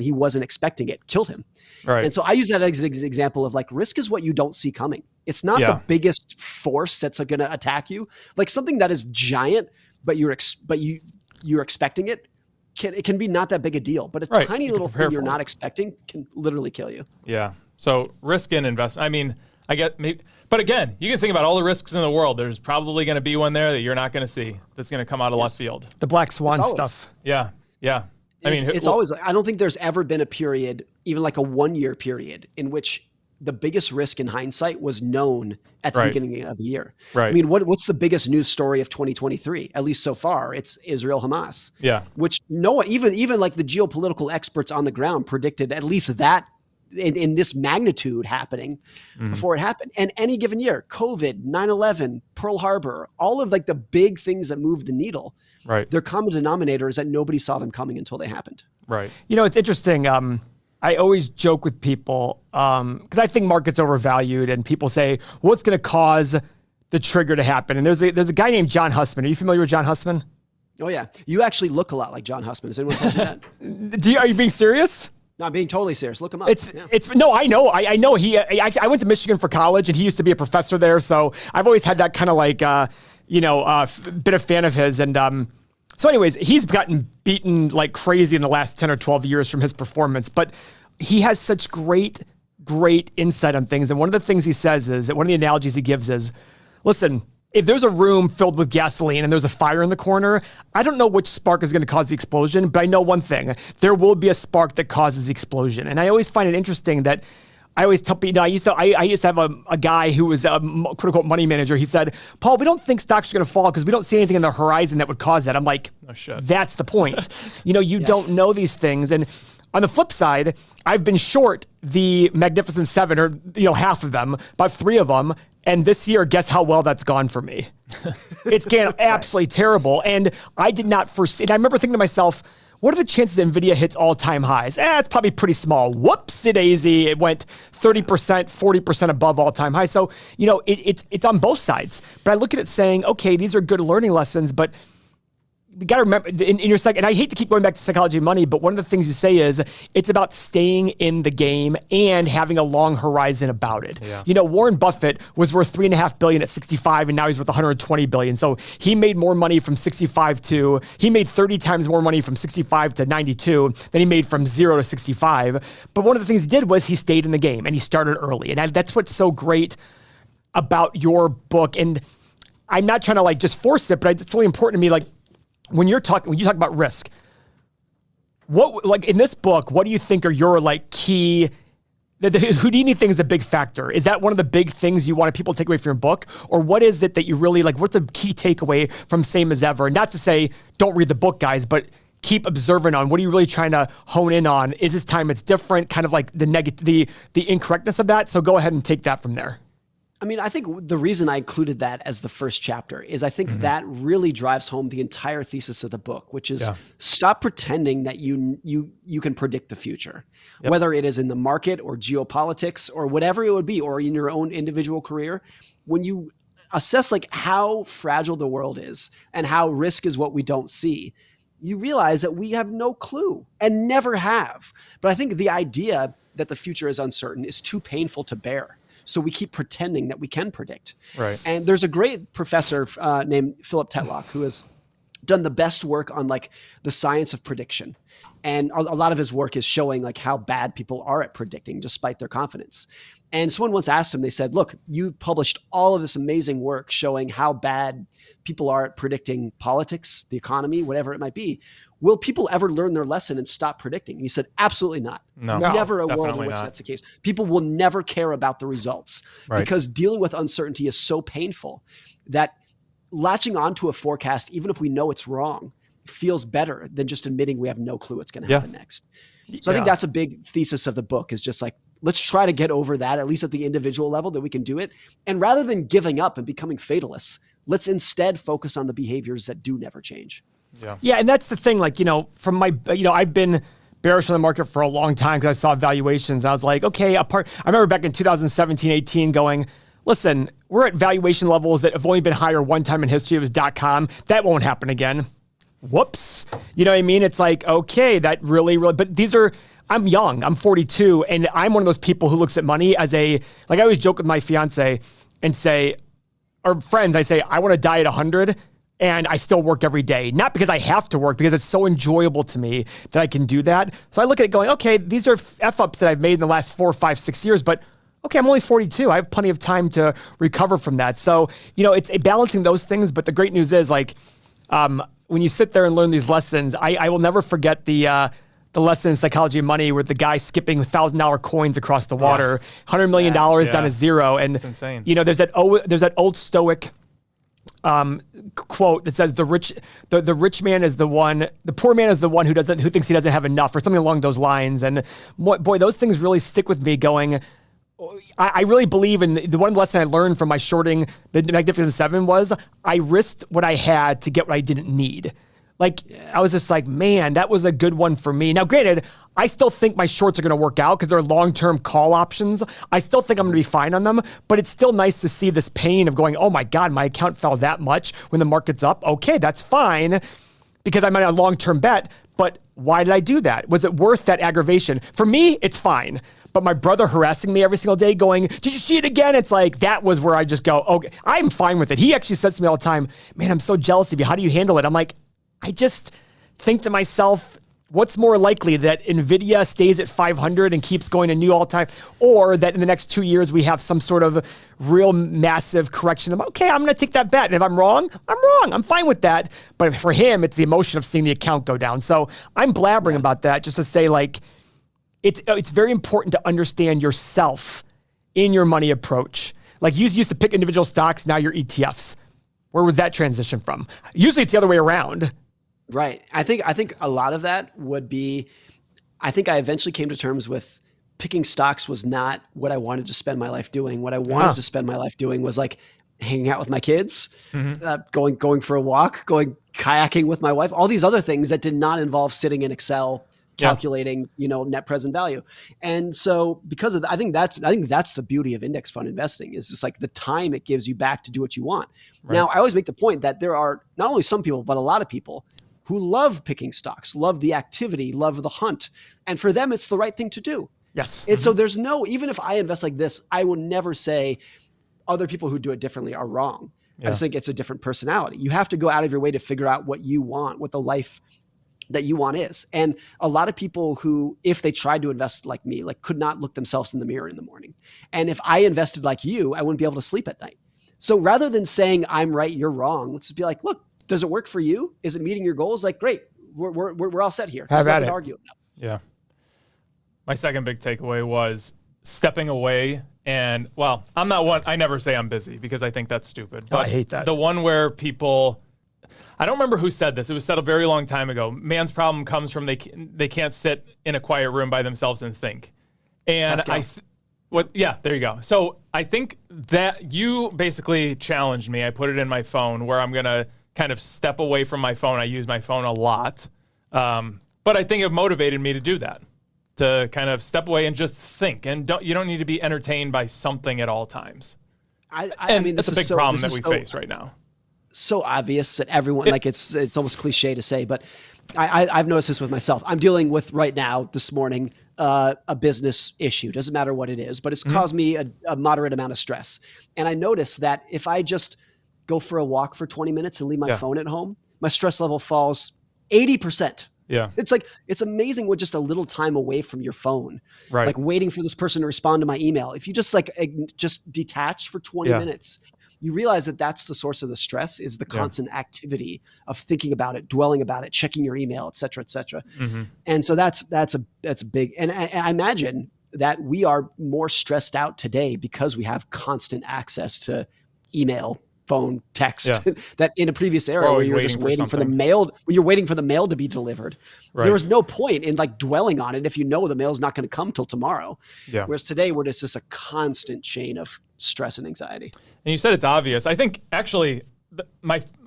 he wasn't expecting it killed him. Right. And so I use that as an example of, like, risk is what you don't see coming. It's not the biggest force that's going to attack you. Like something that is giant, but you're expecting it. It can be not that big a deal, but a tiny little thing you're not expecting can literally kill you. Yeah. So risk and investment. I mean, I get maybe, but again, you can think about all the risks in the world. There's probably going to be one there that you're not going to see that's going to come out of left field. The black swan stuff. Yeah. Yeah. I mean, it's always, I don't think there's ever been a period, even like a 1-year period, in which the biggest risk in hindsight was known at the beginning of the year. Right. I mean, what's the biggest news story of 2023? At least so far, it's Israel Hamas. Yeah. Which no one, even like the geopolitical experts on the ground, predicted at least that in this magnitude happening before it happened. And any given year, COVID, 9/11, Pearl Harbor, all of like the big things that moved the needle. Right. Their common denominator is that nobody saw them coming until they happened. Right. You know, it's interesting. I always joke with people because I think market's overvalued, and people say, what's going to cause the trigger to happen? And there's a guy named John Hussman. Are you familiar with John Hussman? Oh, yeah. You actually look a lot like John Hussman. Has anyone told you that? Are you being serious? No, I'm being totally serious. Look him up. No, I know. I know. I went to Michigan for college, and he used to be a professor there. So I've always had that kind of like, bit of fan of his. And so anyways, he's gotten beaten like crazy in the last 10 or 12 years from his performance. But he has such great insight on things. And one of the things he says is that one of the analogies he gives is, listen, if there's a room filled with gasoline and there's a fire in the corner, I don't know which spark is going to cause the explosion, but I know one thing. There will be a spark that causes the explosion. And I always find it interesting that I always tell people, I used to have a guy who was a quote unquote money manager. He said, Paul, we don't think stocks are going to fall because we don't see anything in the horizon that would cause that. I'm like, oh, shit. That's the point. You don't know these things. And on the flip side, I've been short the Magnificent Seven, or half of them, about 3 of them. And this year, guess how well that's gone for me? It's gone absolutely terrible. And I did not foresee. And I remember thinking to myself, what are the chances that NVIDIA hits all-time highs? It's probably pretty small. Whoopsie-daisy. It went 30%, 40% above all-time highs. So, it's on both sides. But I look at it saying, okay, these are good learning lessons, but you got to remember in your and I hate to keep going back to psychology of money, but one of the things you say is it's about staying in the game and having a long horizon about it. Yeah. Warren Buffett was worth $3.5 billion at 65, and now he's worth $120 billion. So he made more money from 65 to, he made 30 times more money from 65 to 92 than he made from 0 to 65. But one of the things he did was he stayed in the game and he started early. And that's what's so great about your book. And I'm not trying to just force it, but it's really important to me, when you talk about risk, what in this book, what do you think are your key? Houdini thing is a big factor. Is that one of the big things you want people to take away from your book, or what is it that you really what's the key takeaway from Same as Ever? Not to say don't read the book, guys, but keep observant on what are you really trying to hone in on? Is this time it's different? Kind of the incorrectness of that. So go ahead and take that from there. I mean, I think the reason I included that as the first chapter is I think that really drives home the entire thesis of the book, which is stop pretending that you can predict the future, whether it is in the market or geopolitics or whatever it would be, or in your own individual career. When you assess how fragile the world is and how risk is what we don't see, you realize that we have no clue and never have. But I think the idea that the future is uncertain is too painful to bear. So we keep pretending that we can predict. Right. And there's a great professor named Philip Tetlock who has done the best work on the science of prediction. And a lot of his work is showing how bad people are at predicting despite their confidence. And someone once asked him, they said, look, you published all of this amazing work showing how bad people are at predicting politics, the economy, whatever it might be. Will people ever learn their lesson and stop predicting? And he said, absolutely not. No, never a world in which that's the case. People will never care about the results because dealing with uncertainty is so painful that latching onto a forecast, even if we know it's wrong, feels better than just admitting we have no clue what's going to happen next. So I think that's a big thesis of the book is just let's try to get over that, at least at the individual level, that we can do it. And rather than giving up and becoming fatalists, let's instead focus on the behaviors that do never change. Yeah. And that's the thing, from my, I've been bearish on the market for a long time because I saw valuations. I was like, okay, I remember back in 2017, 18 going, listen, we're at valuation levels that have only been higher one time in history. It was .com. That won't happen again. Whoops. You know what I mean? It's okay, that really, but I'm young, I'm 42, and I'm one of those people who looks at money as I always joke with my fiance and say, or friends, I say, I want to die at 100. And I still work every day, not because I have to work, because it's so enjoyable to me that I can do that. So I look at it going, okay, these are F-ups that I've made in the last 4, 5, 6 years, but okay, I'm only 42. I have plenty of time to recover from that. So, it's balancing those things. But the great news is when you sit there and learn these lessons, I will never forget the lesson in psychology of money where the guy skipping $1,000 coins across the water, $100 million down to zero. And, it's insane. There's that old Stoic quote that says the rich man is the one, the poor man is the one who thinks he doesn't have enough, or something along those lines. And boy, those things really stick with me going, I really believe in the one lesson I learned from my shorting the Magnificent Seven was I risked what I had to get what I didn't need. I was just man, that was a good one for me. Now, granted, I still think my shorts are going to work out because they're long-term call options. I still think I'm going to be fine on them, but it's still nice to see this pain of going, oh my God, my account fell that much when the market's up. Okay, that's fine because I'm on a long-term bet, but why did I do that? Was it worth that aggravation? For me, it's fine. But my brother harassing me every single day going, did you see it again? It's that was where I just go, okay, I'm fine with it. He actually says to me all the time, man, I'm so jealous of you. How do you handle it? I'm I just think to myself, what's more likely, that NVIDIA stays at 500 and keeps going to new all-time, or that in the next 2 years we have some sort of real massive correction? Okay, I'm going to take that bet. And if I'm wrong, I'm wrong. I'm fine with that. But for him, it's the emotion of seeing the account go down. So I'm blabbering about that just to say, it's very important to understand yourself in your money approach. You used to pick individual stocks, now you're ETFs. Where was that transition from? Usually it's the other way around. Right. I think a lot of that would be, I think I eventually came to terms with picking stocks was not what I wanted to spend my life doing. What I wanted to spend my life doing was hanging out with my kids, going for a walk, going kayaking with my wife, all these other things that did not involve sitting in Excel calculating, net present value. And so because of that, I think that's the beauty of index fund investing, is just like the time it gives you back to do what you want. Right. Now, I always make the point that there are not only some people, but a lot of people who love picking stocks, love the activity, love the hunt. And for them, it's the right thing to do. Yes. And so there's even if I invest like this, I will never say other people who do it differently are wrong. I just think it's a different personality. You have to go out of your way to figure out what you want, what the life that you want is. And a lot of people who, if they tried to invest like me, could not look themselves in the mirror in the morning. And if I invested like you, I wouldn't be able to sleep at night. So rather than saying I'm right, you're wrong, let's just be like, look, does it work for you? Is it meeting your goals? Like, great, we're all set here. Have at it. Argue about. Yeah. My second big takeaway was stepping away. And well, I'm not one, I never say I'm busy because I think that's stupid. But I hate that. The one where people, I don't remember who said this. It was said a very long time ago. Man's problem comes from they can't sit in a quiet room by themselves and think. And there you go. So I think that you basically challenged me. I put it in my phone where I'm going to kind of step away from my phone. I use my phone a lot. But I think it motivated me to do that, to kind of step away and just think. And you don't need to be entertained by something at all times. I mean, that's a big problem that we face right now. So obvious that everyone, it's almost cliche to say, but I've noticed this with myself. I'm dealing with right now, this morning, a business issue. Doesn't matter what it is, but it's caused me a moderate amount of stress. And I noticed that if I just go for a walk for 20 minutes and leave my phone at home, my stress level falls 80%. Yeah. It's amazing what just a little time away from your phone, right, like waiting for this person to respond to my email. If you just just detach for 20 minutes, you realize that that's the source of the stress, is the constant activity of thinking about it, dwelling about it, checking your email, et cetera, et cetera. Mm-hmm. And so that's a big, and I imagine that we are more stressed out today because we have constant access to email, phone, text, that in a previous era where you were just waiting for the mail, when you're waiting for the mail to be delivered, there was no point in dwelling on it if you know the mail's not going to come till tomorrow. Yeah. Whereas today we're just a constant chain of stress and anxiety. And you said it's obvious. I think actually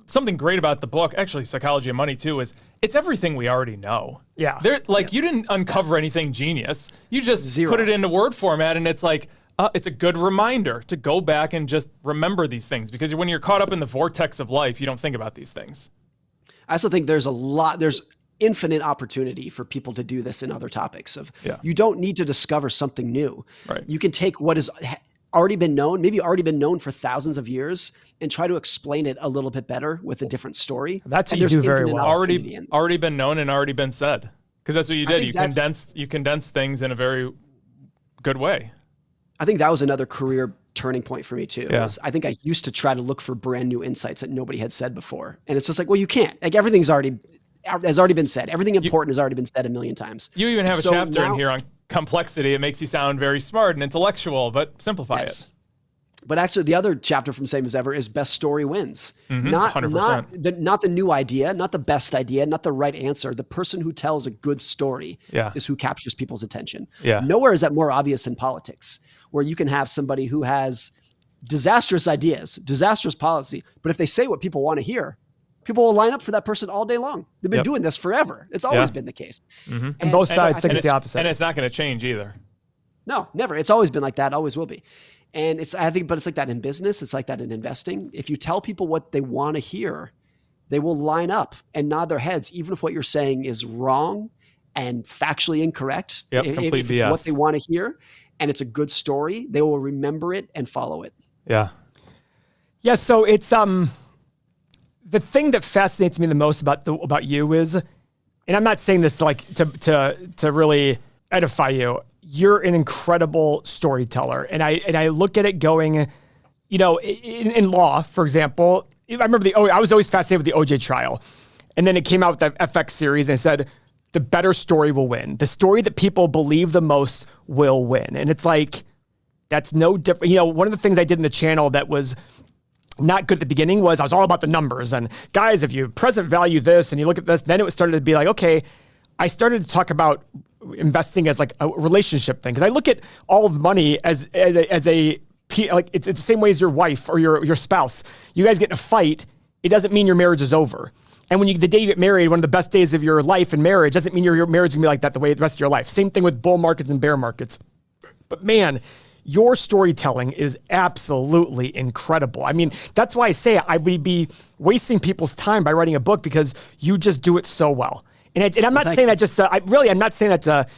something great about the book, actually Psychology of Money too, is it's everything we already know. Yeah. You didn't uncover anything genius. You just put it into word format, and it's it's a good reminder to go back and just remember these things, because when you're caught up in the vortex of life, you don't think about these things. I also think there's infinite opportunity for people to do this in other topics you don't need to discover something new. Right. You can take what has already been known, maybe already been known for thousands of years, and try to explain it a little bit better with a different story. That's what you do very well. Already been known and already been said, because that's what you did. You condensed things in a very good way. I think that was another career turning point for me too. Yeah. I think I used to try to look for brand new insights that nobody had said before. And it's just you can't. Everything has already been said. Everything important has already been said a million times. You even have a chapter in here on complexity. It makes you sound very smart and intellectual, but simplify it. But actually, the other chapter from Same as Ever is best story wins. Mm-hmm, not the new idea, not the best idea, not the right answer. The person who tells a good story is who captures people's attention. Yeah. Nowhere is that more obvious in politics, where you can have somebody who has disastrous ideas, disastrous policy, but if they say what people want to hear, people will line up for that person all day long. They've been doing this forever. It's always been the case. Mm-hmm. And both sides think it's the opposite. And it's not going to change either. No, never. It's always been like that. Always will be. And it's like that in business. It's like that in investing. If you tell people what they want to hear, they will line up and nod their heads, even if what you're saying is wrong and factually incorrect. Complete BS. What they want to hear, and it's a good story, they will remember it and follow it. Yeah. Yeah. So it's the thing that fascinates me the most about you is, and I'm not saying this to really edify you, you're an incredible storyteller. And I look at it going, in law, for example, I remember I was always fascinated with the OJ trial. And then it came out with the FX series and it said, the better story will win. The story that people believe the most will win. And it's that's no different. One of the things I did in the channel that was not good at the beginning was I was all about the numbers. And guys, if you present value this and you look at this, then it started to be okay, I started to talk about investing as a relationship thing. Because I look at all of money as a like it's the same way as your wife or your spouse. You guys get in a fight, it doesn't mean your marriage is over. And when the day you get married, one of the best days of your life in marriage doesn't mean your marriage is gonna be like that the rest of your life. Same thing with bull markets and bear markets. But man, your storytelling is absolutely incredible. I mean, that's why I say I would be wasting people's time by writing a book, because you just do it so well. And I'm not saying that just I'm not saying that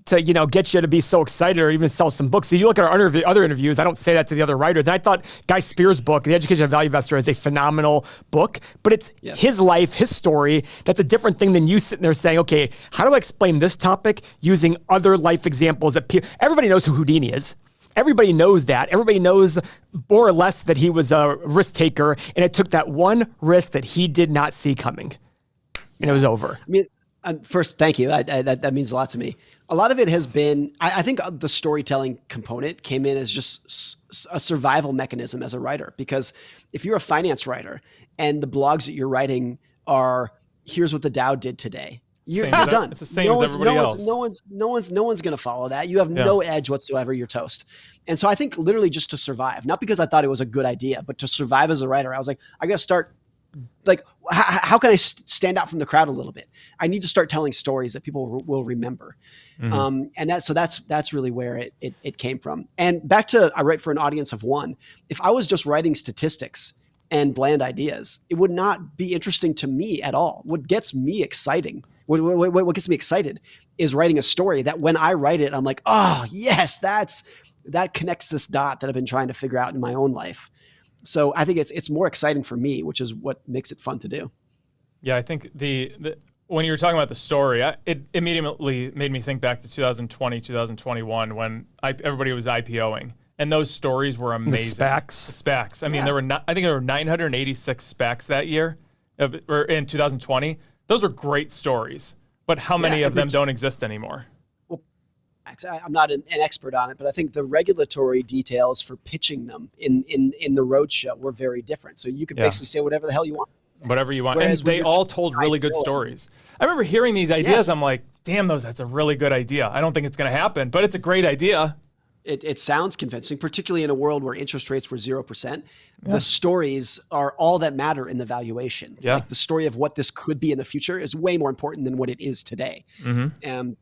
to get you to be so excited or even sell some books. So you look at our other interviews, I don't say that to the other writers. And I thought Guy Spears' book, The Education of Value Investor, is a phenomenal book, but it's his life, his story. That's a different thing than you sitting there saying, okay, how do I explain this topic using other life examples that everybody knows who Houdini is. Everybody knows that. Everybody knows more or less that he was a risk taker, and it took that one risk that he did not see coming, and it was over. I mean, first, thank you. That means a lot to me. A lot of it has been, I think the storytelling component came in as just a survival mechanism as a writer. Because if you're a finance writer and the blogs that you're writing are, here's what the Dow did today, you're done. It's the same as everybody else. No one's going to follow that. You have no edge whatsoever. You're toast. And so I think literally just to survive, not because I thought it was a good idea, but to survive as a writer, I was like, I got to start. Like, how can I stand out from the crowd a little bit? I need to start telling stories that people will remember. And that's really where it came from. And back to, I write for an audience of one. If I was just writing statistics and bland ideas, it would not be interesting to me at all. What gets me excited is writing a story that when I write it, I'm like, oh yes, that connects this dot that I've been trying to figure out in my own life. So I think it's more exciting for me, which is what makes it fun to do. Yeah, I think the when you were talking about the story, it immediately made me think back to 2020, 2021, when everybody was IPOing, and those stories were amazing. SPACs. I mean, I think there were 986 SPACs that year, or in 2020. Those are great stories, but how many of them don't exist anymore? I'm not an expert on it, but I think the regulatory details for pitching them in the roadshow were very different. So you could basically say whatever the hell you want. Whatever you want. Whereas and they all told really good stories. I remember hearing these ideas. I'm like, damn, that's a really good idea. I don't think it's going to happen, but it's a great idea. It sounds convincing, particularly in a world where interest rates were 0%. The stories are all that matter in the valuation. Like the story of what this could be in the future is way more important than what it is today. And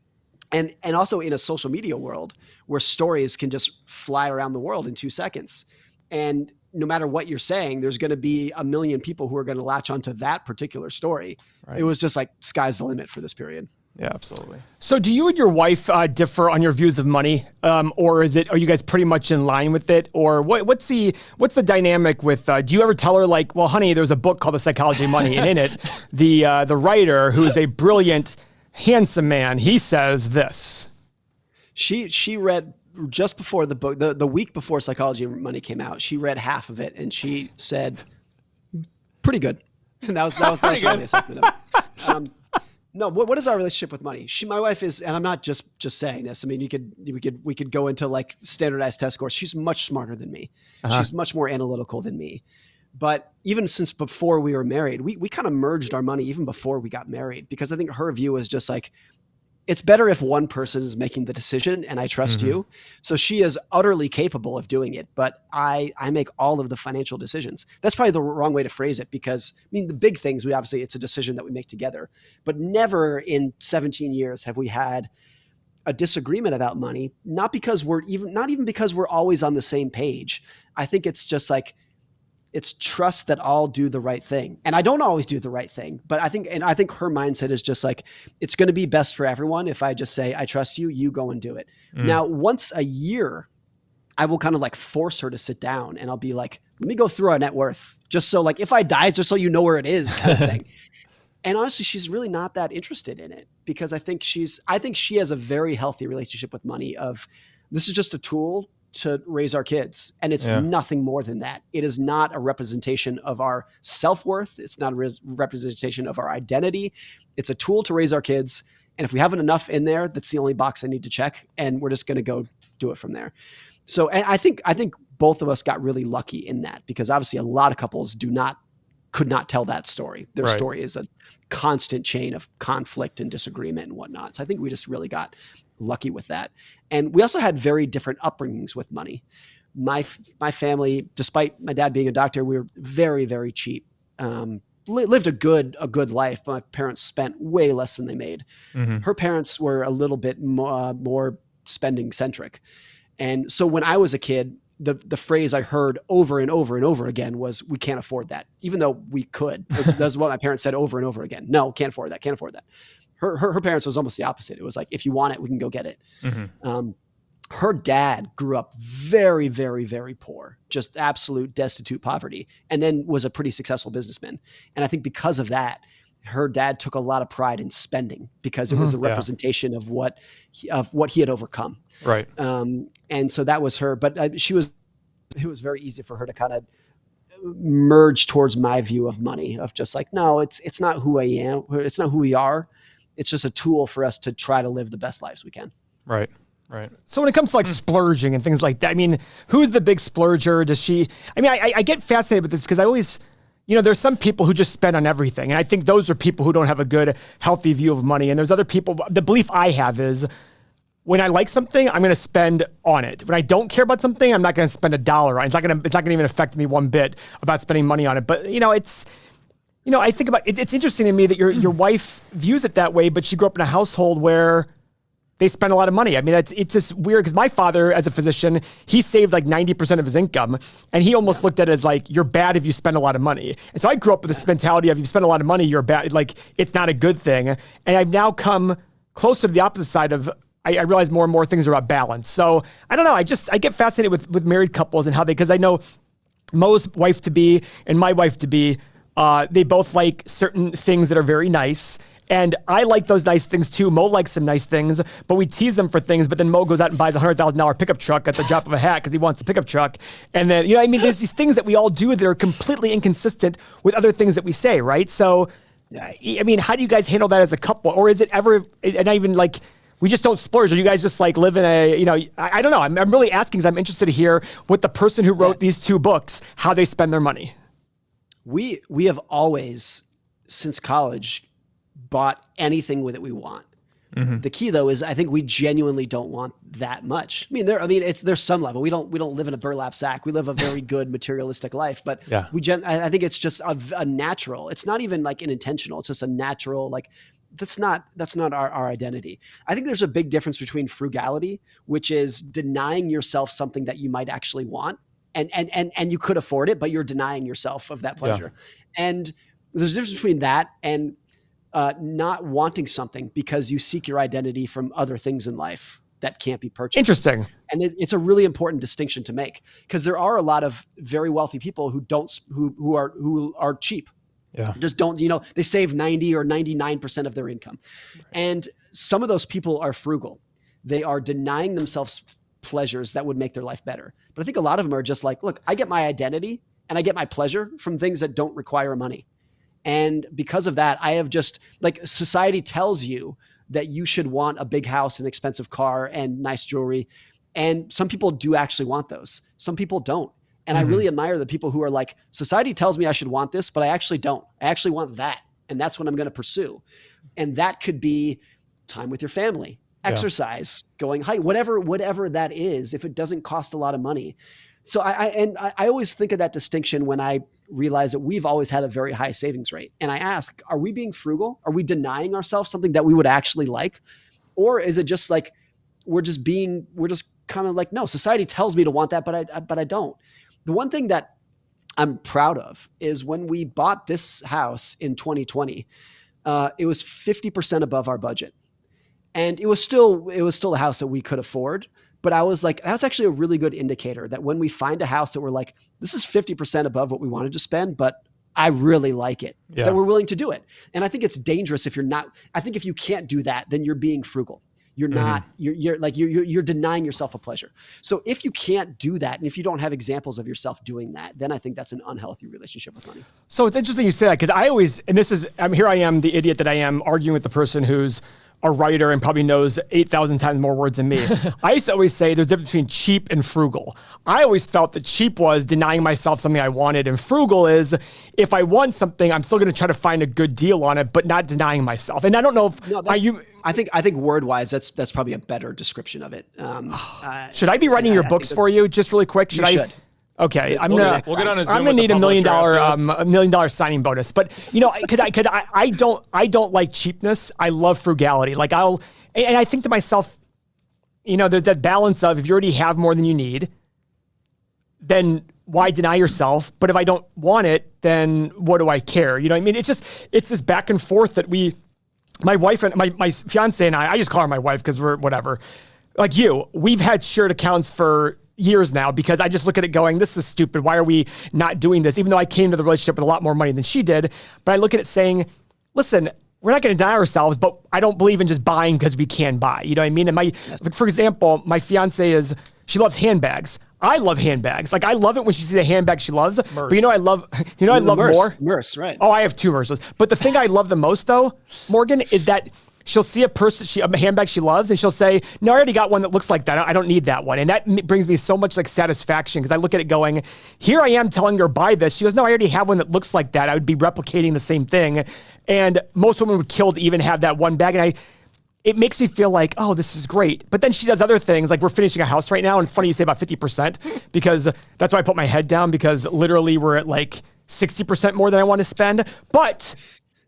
also in a social media world where stories can just fly around the world in 2 seconds. And no matter what you're saying, there's going to be a million people who are going to latch onto that particular story. Right. It was just like sky's the limit for this period. Yeah, absolutely. So do you and your wife differ on your views of money? Or are you guys pretty much in line with it? Or what's the dynamic with, do you ever tell her like, well, honey, there's a book called The Psychology of Money, and in it, the writer, who is a brilliant, handsome man, he says this. She read just before the book, the week before Psychology of Money came out, she read half of it and she said, pretty good. And that was my assessment of it. No, what is our relationship with money? My wife is, and I'm not just saying this. I mean, we could go into like standardized test scores. She's much smarter than me. She's much more analytical than me. But even since before we were married, we kind of merged our money even before we got married, because I think her view was just like, it's better if one person is making the decision and I trust you. So she is utterly capable of doing it, but I make all of the financial decisions. That's probably the wrong way to phrase it, because I mean, the big things, it's a decision that we make together, but never in 17 years have we had a disagreement about money. Not even because we're always on the same page. I think it's just like, it's trust that I'll do the right thing. And I don't always do the right thing, but I think her mindset is just like, it's going to be best for everyone if I just say, I trust you, you go and do it. Now, once a year, I will kind of like force her to sit down and I'll be like, let me go through our net worth. Just so like, if I die, just so you know where it is kind of thing. And honestly, she's really not that interested in it, because I think she has a very healthy relationship with money of, this is just a tool to raise our kids. And it's nothing more than that. It is not a representation of our self-worth. It's not a representation of our identity. It's a tool to raise our kids. And if we haven't enough in there, that's the only box I need to check. And we're just going to go do it from there. So, and I think both of us got really lucky in that, because obviously a lot of couples could not tell that story. Their story is a constant chain of conflict and disagreement and whatnot. So I think we just really got lucky with that. And we also had very different upbringings with money. my family, despite my dad being a doctor, we were very, very cheap. Lived a good life, but my parents spent way less than they made. Her parents were a little bit more spending centric. And so when I was a kid, the phrase I heard over and over and over again was, we can't afford that, even though we could. That's what my parents said over and over again. No, can't afford that. Can't afford that. Her parents was almost the opposite. It was like, if you want it, we can go get it. Her dad grew up very, very, very poor, just absolute destitute poverty, and then was a pretty successful businessman. And I think because of that, her dad took a lot of pride in spending because it was a representation of what he had overcome. Right. And so that was her, but it was very easy for her to kind of merge towards my view of money, of just like, no, it's not who I am. It's not who we are. It's just a tool for us to try to live the best lives we can. Right. Right. So when it comes to like splurging and things like that, I mean, who's the big splurger? Does she, I mean, I get fascinated with this because I always, there's some people who just spend on everything. And I think those are people who don't have a good, healthy view of money. And there's other people, the belief I have is when I like something, I'm going to spend on it. When I don't care about something, I'm not going to spend $1 on it. It's not going to even affect me one bit about spending money on it. But, I think about it. It's interesting to me that your wife views it that way, but she grew up in a household where they spend a lot of money. I mean, it's just weird because my father, as a physician, he saved like 90% of his income, and he almost looked at it as like, you're bad if you spend a lot of money. And so I grew up with this mentality of, if you spend a lot of money, you're bad. Like, it's not a good thing. And I've now come closer to the opposite side of, I realize more and more things are about balance. So I don't know. I get fascinated with married couples and how because I know Mo's wife to be and my wife to be, they both like certain things that are very nice. And I like those nice things too. Mo likes some nice things, but we tease them for things. But then Mo goes out and buys a $100,000 pickup truck at the drop of a hat because he wants a pickup truck. And then, there's these things that we all do that are completely inconsistent with other things that we say, right? So, I mean, how do you guys handle that as a couple? Or is it ever, and I even like, we just don't splurge? Or you guys just like live in a, I don't know. I'm really asking because I'm interested to hear what the person who wrote these 2 books, how they spend their money. We have always, since college, bought anything that we want. The key though is I think we genuinely don't want that much. There's some level. We don't live in a burlap sack. We live a very good materialistic life, but I think it's just a natural. It's not even like an intentional. It's just a natural, like that's not our identity. I think there's a big difference between frugality, which is denying yourself something that you might actually want and you could afford it, but you're denying yourself of that pleasure. And there's a difference between that and not wanting something because you seek your identity from other things in life that can't be purchased. Interesting. And it's a really important distinction to make because there are a lot of very wealthy people who are cheap. Yeah. Just don't, they save 90 or 99% of their income. Right. And some of those people are frugal. They are denying themselves pleasures that would make their life better. But I think a lot of them are just like, look, I get my identity and I get my pleasure from things that don't require money. And because of that, I have just like society tells you that you should want a big house, an expensive car, and nice jewelry. And some people do actually want those. Some people don't. And I really admire the people who are like, society tells me I should want this, but I actually don't. I actually want that. And that's what I'm going to pursue. And that could be time with your family, exercise, going hike, whatever that is, if it doesn't cost a lot of money. So I always think of that distinction when I realize that we've always had a very high savings rate. And I ask, are we being frugal? Are we denying ourselves something that we would actually like? Or is it just like, we're just kind of like, no, society tells me to want that, but I don't. The one thing that I'm proud of is when we bought this house in 2020, it was 50% above our budget. And it was still a house that we could afford. But I was like, that's actually a really good indicator that when we find a house that we're like, this is 50% above what we wanted to spend, but I really like it, that we're willing to do it. And I think it's dangerous if you're not, I think if you can't do that, then you're being frugal. You're not, you're denying yourself a pleasure. So if you can't do that, and if you don't have examples of yourself doing that, then I think that's an unhealthy relationship with money. So it's interesting you say that because I always, and here I am, the idiot that I am, arguing with the person who's a writer and probably knows 8,000 times more words than me. I used to always say there's a difference between cheap and frugal. I always felt that cheap was denying myself something I wanted, and frugal is if I want something, I'm still going to try to find a good deal on it, but not denying myself. And I don't know if I think word wise, that's probably a better description of it. Should I be writing your books for you just really quick? You should. Okay, we'll get on a Zoom. I'm gonna need $1 million signing bonus, but because I don't like cheapness. I love frugality. Like and I think to myself, there's that balance of if you already have more than you need, then why deny yourself? But if I don't want it, then what do I care? You know what I mean? It's this back and forth that my wife and my fiance and I just call her my wife because we're whatever. Like we've had shared accounts for years now because I just look at it going, this is stupid. Why are we not doing this? Even though I came to the relationship with a lot more money than she did. But I look at it saying, listen, we're not going to deny ourselves, but I don't believe in just buying because we can buy. You know what I mean? And for example, my fiance she loves handbags. I love handbags. Like I love it when she sees a handbag she loves. Merce. But I love more. Merce, right. Oh, I have 2 Merces. But the thing I love the most though, Morgan, is that she'll see a handbag she loves, and she'll say, no, I already got one that looks like that. I don't need that one. And that brings me so much satisfaction because I look at it going, here I am telling her buy this. She goes, no, I already have one that looks like that. I would be replicating the same thing. And most women would kill to even have that one bag. And it makes me feel like, oh, this is great. But then she does other things. Like we're finishing a house right now. And it's funny you say about 50% because that's why I put my head down because literally we're at like 60% more than I want to spend. But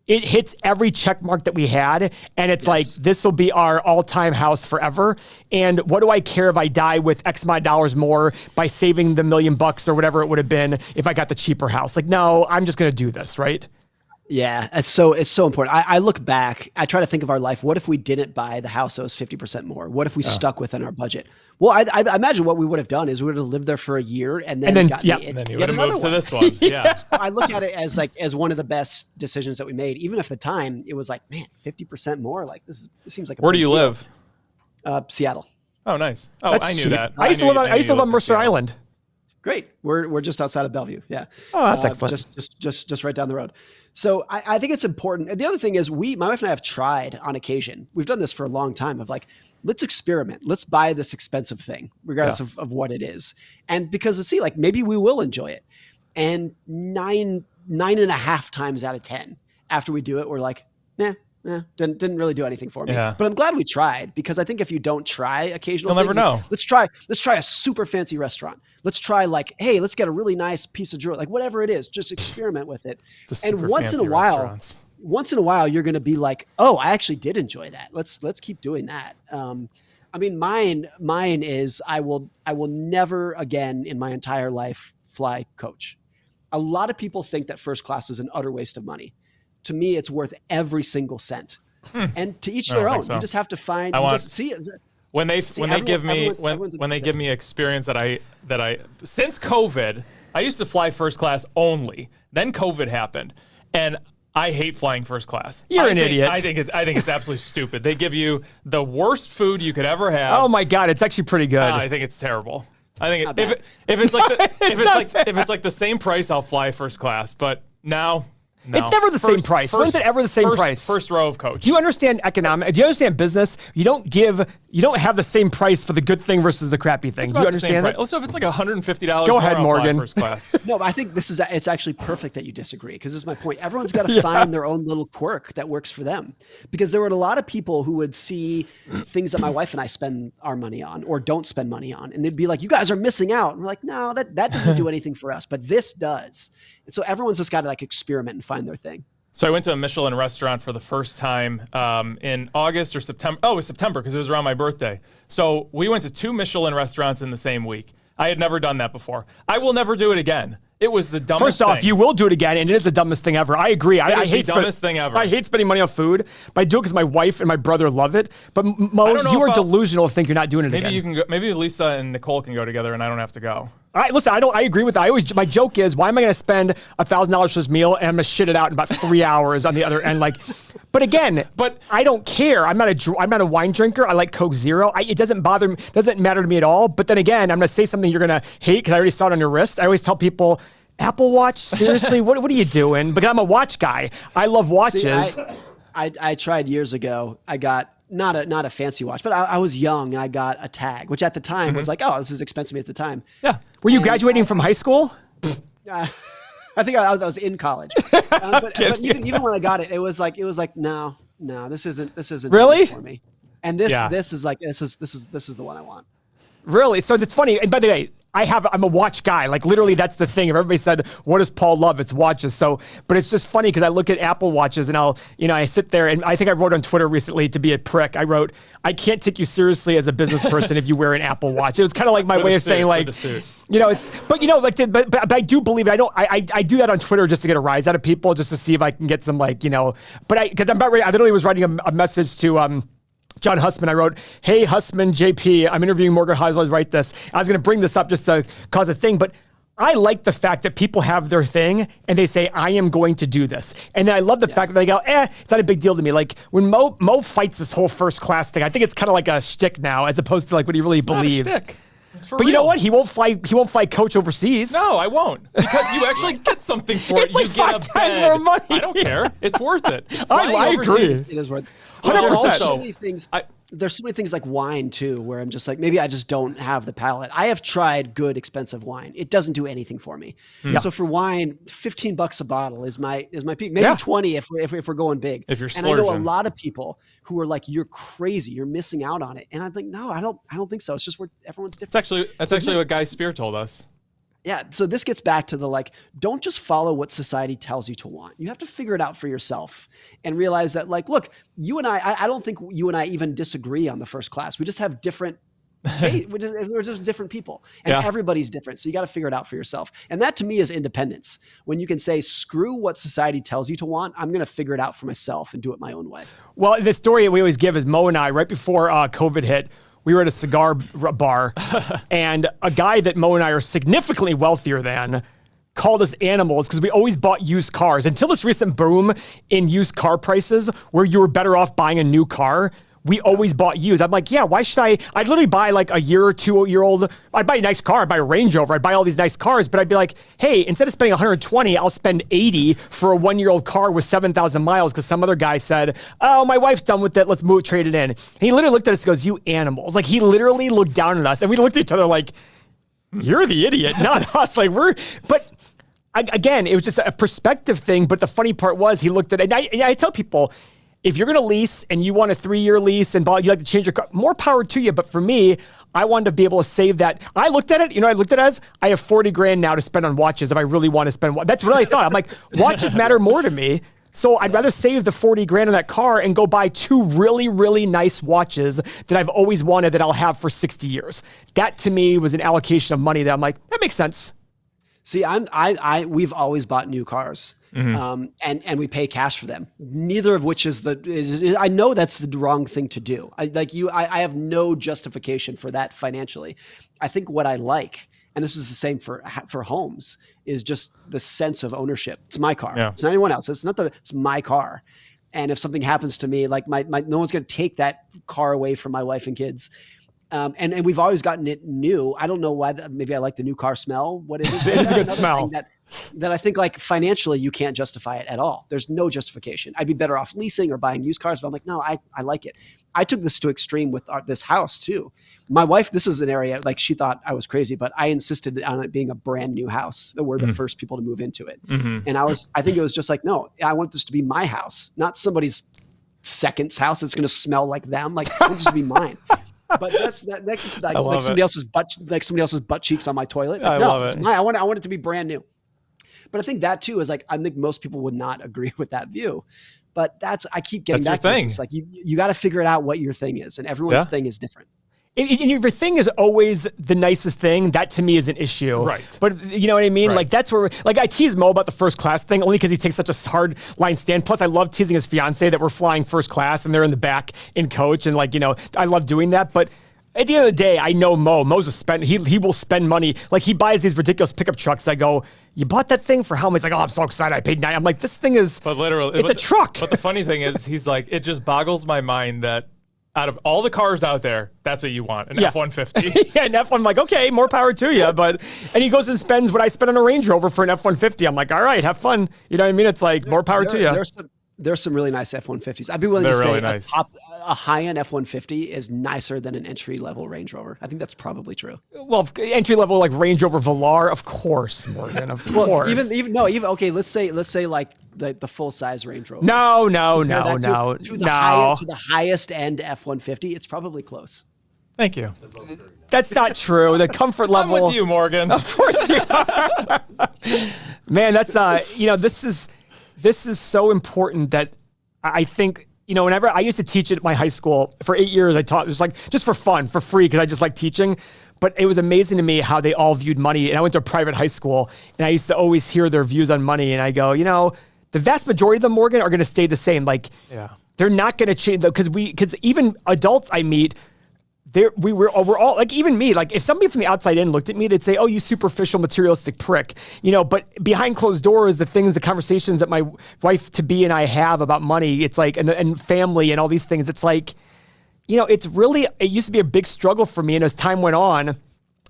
it hits every check mark that we had. And it's like, this will be our all-time house forever. And what do I care if I die with X amount of dollars more by saving the $1 million or whatever it would have been if I got the cheaper house? Like, no, I'm just going to do this, right? Yeah, it's so important. I look back, I try to think of our life. What if we didn't buy the house that was 50% more? What if we stuck within our budget? Well, I imagine what we would have done is we would have lived there for a year and then you would have moved to this one. Yeah. So I look at it as one of the best decisions that we made. Even if at the time it was like, man, 50% more. Like this seems like a Where do you live? Seattle. Oh, nice. Oh, That's I knew cheap. that. I used to live on Mercer Island. Great. We're just outside of Bellevue. Yeah. Oh, that's excellent. Just right down the road. So I think it's important. The other thing is my wife and I have tried on occasion. We've done this for a long time of like, let's experiment. Let's buy this expensive thing, regardless of what it is. And because see, like maybe we will enjoy it. And 9.5 times out of 10 after we do it, we're like, didn't really do anything for me. Yeah. But I'm glad we tried because I think if you don't try occasional you'll things, never know. Let's try a super fancy restaurant. Let's try like, hey, let's get a really nice piece of jewelry, like whatever it is, just experiment with it. And once in a while, you're going to be like, oh, I actually did enjoy that. Let's keep doing that. I mean, mine is I will never again in my entire life fly coach. A lot of people think that first class is an utter waste of money. To me, it's worth every single cent. And to each their own. So. You just have to find. When they give me experience that I since COVID, I used to fly first class only. Then COVID happened, and I hate flying first class. You're an idiot. I think it's absolutely stupid. They give you the worst food you could ever have. Oh my God, it's actually pretty good. I think it's terrible. I think if it's like the same price, I'll fly first class. But now. No. It's never the same price. When is it ever the same price? First row of coach. Do you understand economics? Do you understand business? You don't have the same price for the good thing versus the crappy thing. Do you understand that? So if it's like $150, go ahead, Morgan. First class. No, but I think it's actually perfect that you disagree because this is my point. Everyone's got to find their own little quirk that works for them. Because there were a lot of people who would see things that my wife and I spend our money on or don't spend money on, and they'd be like, "You guys are missing out." And we're like, "No, that doesn't do anything for us, but this does." And so everyone's just got to like experiment and find their thing. So I went to a Michelin restaurant for the first time in August or September. Oh, it was September because it was around my birthday. So we went to 2 Michelin restaurants in the same week. I had never done that before. I will never do it again. It was the dumbest thing. First off, you will do it again, and it is the dumbest thing ever. I agree. I hate the dumbest thing ever. I hate spending money on food, but I do it because my wife and my brother love it. But Mo, you are delusional to think you're not doing it again. Maybe you can go. Maybe Lisa and Nicole can go together, and I don't have to go. Listen, I agree with that. My joke is, why am I going to spend $1,000 for this meal and I'm going to shit it out in about 3 hours on the other end? But again, I don't care. I'm not a wine drinker. I like Coke Zero. It doesn't bother me. Doesn't matter to me at all. But then again, I'm going to say something you're going to hate because I already saw it on your wrist. I always tell people, Apple Watch? Seriously? What are you doing? Because I'm a watch guy. I love watches. See, I tried years ago. I got not a fancy watch, but I was young and I got a tag, which at the time was like, oh, this is expensive at the time. Yeah. Were you graduating from high school? I think I was in college, but even when I got it, it was like no, this isn't really for me. And this is the one I want. Really? So it's funny. And by the way, I'm a watch guy. Like literally that's the thing. If everybody said, what does Paul love? It's watches. So, but it's just funny because I look at Apple watches and I sit there and I think I wrote on Twitter recently to be a prick. I wrote, I can't take you seriously as a business person if you wear an Apple watch. It was kind of like my way of saying like, but I do believe it. I do that on Twitter just to get a rise out of people, just to see if I can get some because I'm about ready. I literally was writing a message to, John Hussman. I wrote, hey, Hussman, JP, I'm interviewing Morgan Housel. I write this. I was going to bring this up just to cause a thing, but I like the fact that people have their thing and they say, I am going to do this. And then I love the fact that they go, it's not a big deal to me. Like when Mo fights this whole first class thing, I think it's kind of like a shtick now as opposed to like what he really believes. Not a shtick. But real. You know what? He won't fly coach overseas. No, I won't. Because you actually get something for it. It's like you get 5 times more money. I don't care. It's worth it. I agree. It is worth it. 100%. There's so many things like wine too, where I'm just like, maybe I just don't have the palate. I have tried good, expensive wine. It doesn't do anything for me. Yeah. So for wine, $15 a bottle is my peak. Maybe 20 if we're going big. If you're splurging. And I know a lot of people who are like, you're crazy, you're missing out on it. And I'm like, no, I don't think so. It's just where everyone's different. That's actually what Guy Spear told us. Yeah. So this gets back to don't just follow what society tells you to want. You have to figure it out for yourself and realize that look, you and I don't think you and I even disagree on the first class. We just have different, we're just different people and everybody's different. So you got to figure it out for yourself. And that to me is independence. When you can say, screw what society tells you to want, I'm going to figure it out for myself and do it my own way. Well, the story we always give is Mo and I, right before COVID hit, we were at a cigar bar and a guy that Mo and I are significantly wealthier than called us animals because we always bought used cars. Until this recent boom in used car prices where you were better off buying a new car, we always bought used. I'm like, yeah, why should I'd literally buy like a year or 2 year old. I'd buy a nice car. I'd buy a Range Rover. I'd buy all these nice cars, but I'd be like, hey, instead of spending 120, I'll spend 80 for a 1-year-old car with 7,000 miles because some other guy said, oh, my wife's done with it. Let's trade it in. And he literally looked at us and goes, you animals. Like he literally looked down at us and we looked at each other like, you're the idiot, not us. Again, it was just a perspective thing. But the funny part was he looked at it. And I tell people, if you're going to lease and you want a 3-year lease and you like to change your car, more power to you. But for me, I wanted to be able to save that. I looked at it, I looked at it as I have 40 grand now to spend on watches if I really want to spend. That's what I thought. I'm like, watches matter more to me. So I'd rather save the 40 grand on that car and go buy 2 really, really nice watches that I've always wanted that I'll have for 60 years. That to me was an allocation of money that I'm like, that makes sense. See, we've always bought new cars. Mm-hmm. And we pay cash for them. Neither of which is I know that's the wrong thing to do. I have no justification for that financially. I think what I like, and this is the same for homes, is just the sense of ownership. It's my car. Yeah. It's not anyone else. It's my car. And if something happens to me, like no one's going to take that car away from my wife and kids. And we've always gotten it new. I don't know why. Maybe I like the new car smell. What it is? It's a good smell. That I think financially you can't justify it at all. There's no justification. I'd be better off leasing or buying used cars. But I'm like, no, I like it. I took this to extreme with this house too. My wife, this is an area she thought I was crazy, but I insisted on it being a brand new house. That we're the first people to move into it. Mm-hmm. And I think it was just like, no, I want this to be my house, not somebody's second's house. That's going to smell like them. I want this to be mine. But that's somebody else's butt cheeks on my toilet. I love it. It's mine. I want it to be brand new. But I think that too is I think most people would not agree with that view. But I keep getting back to this. It's you got to figure it out what your thing is, and everyone's thing is different. And if your thing is always the nicest thing, that to me is an issue. Right. But you know what I mean? Right. That's where, I tease Mo about the first class thing only because he takes such a hard line stand. Plus, I love teasing his fiance that we're flying first class and they're in the back in coach. And I love doing that. But at the end of the day, I know Mo's a spend. He will spend money. He buys these ridiculous pickup trucks. I go, you bought that thing for how much? He's like, oh, I'm so excited. I paid $9. I'm like, this thing is, but literally, it's a truck. But the funny thing is, he's like, it just boggles my mind that out of all the cars out there, that's what you want, an F-150. Yeah, an F-1, I'm like, okay, more power to you. And he goes and spends what I spend on a Range Rover for an F-150. I'm like, all right, have fun. You know what I mean? It's more power to you. There's some really nice F-150s. I'd be willing They're to say really nice. a high-end F-150 is nicer than an entry-level Range Rover. I think that's probably true. Well, entry level like Range Rover Velar, of course, Morgan, of course. Even okay. Let's say like the full-size Range Rover. No. To the highest end F-150, it's probably close. Thank you. That's not true. The comfort level. I'm with you, Morgan. Of course you are. Man, that's this is so important that I think, whenever I used to teach at my high school for 8 years, I taught just for fun, for free, because I just like teaching. But it was amazing to me how they all viewed money. And I went to a private high school, and I used to always hear their views on money. And I go, the vast majority of them, Morgan, are going to stay the same. Like, they're not going to change, because even adults I meet, we're all like, even me, like if somebody from the outside in looked at me, they'd say, oh, you superficial materialistic prick, but behind closed doors, the conversations that my wife to be and I have about money, it's like, and family and all these things, it's like, it used to be a big struggle for me. And as time went on,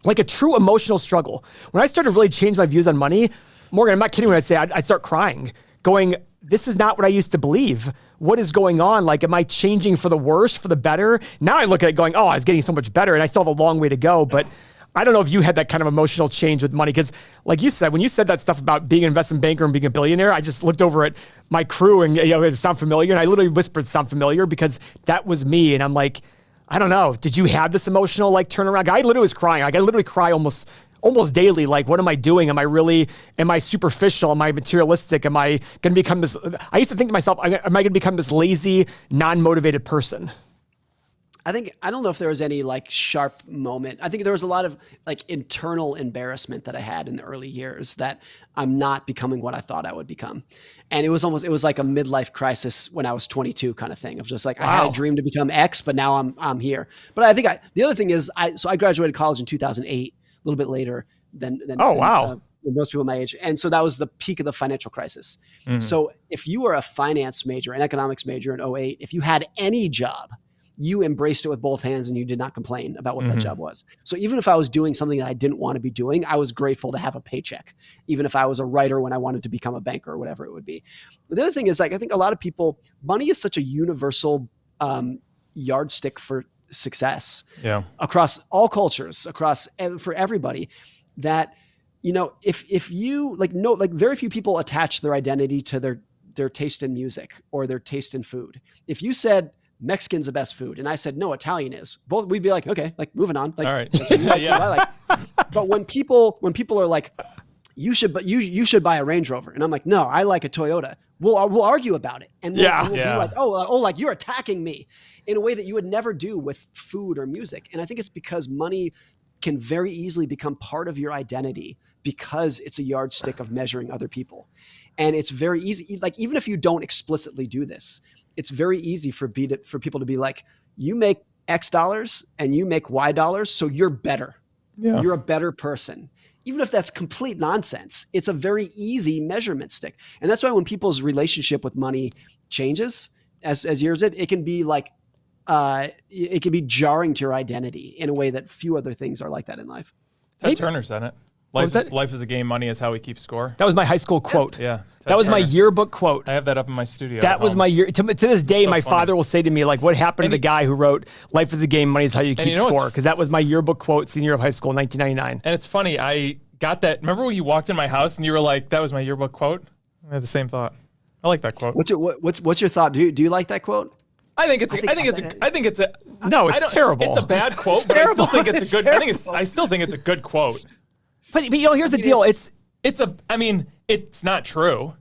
like a true emotional struggle, when I started to really change my views on money, Morgan, I'm not kidding when I say I'd start crying, going, this is not what I used to believe. What is going on? Like, am I changing for the worse, for the better? Now I look at it going, oh, I was getting so much better, and I still have a long way to go. But I don't know if you had that kind of emotional change with money, because like you said, when you said that stuff about being an investment banker and being a billionaire, I just looked over at my crew and, does it sound familiar? And I literally whispered, sound familiar, because that was me. And I'm like, I don't know. Did you have this emotional like turnaround? I literally was crying. Like, I literally cry almost daily. Like, what am I doing? Am I superficial? Am I materialistic? Am I going to become this? I used to think to myself, am I going to become this lazy, non-motivated person? I don't know if there was any like sharp moment. I think there was a lot of like internal embarrassment that I had in the early years that I'm not becoming what I thought I would become. And it was like a midlife crisis when I was 22 kind of thing of just like, I had a dream to become X, but now I'm here. But I think the other thing is I graduated college in 2008, a little bit later than most people my age. And so that was the peak of the financial crisis. Mm-hmm. So if you were a finance major, an economics major in 2008, if you had any job, you embraced it with both hands and you did not complain about what that job was. So even if I was doing something that I didn't want to be doing, I was grateful to have a paycheck, even if I was a writer when I wanted to become a banker or whatever it would be. But the other thing is, like, I think a lot of people, money is such a universal yardstick for success across all cultures, for everybody, that, if you very few people attach their identity to their taste in music or their taste in food. If you said Mexican's the best food, and I said, no, Italian is, both, we'd be like, okay, like moving on. Like, all right. That's what I like. But when people are like, you should buy a Range Rover. And I'm like, no, I like a Toyota. We'll argue about it. And we'll be like, like you're attacking me in a way that you would never do with food or music. And I think it's because money can very easily become part of your identity because it's a yardstick of measuring other people. And it's very easy. Like, even if you don't explicitly do this, it's very easy for people to be like, you make X dollars and you make Y dollars, so you're better. Yeah. You're a better person. Even if that's complete nonsense, it's a very easy measurement stick. And that's why when people's relationship with money changes as years, it can be like, it can be jarring to your identity in a way that few other things are like that in life. Ted Turner said it. Life is a game, money is how we keep score. That was my high school quote. Yeah. That was my yearbook quote. I have that up in my studio. That was my year. To this day, my father will say to me, like, what happened to the guy who wrote "Life is a game, money is how you keep score"? Because that was my yearbook quote senior year of high school in 1999. And it's funny, I got that. Remember when you walked in my house and you were like, "That was my yearbook quote"? I had the same thought. I like that quote. What's your thought? Do you like that quote? I think it's No, it's terrible. It's a bad quote, but I still think it's a good. I still think it's a good quote. But here's the deal. It's not true.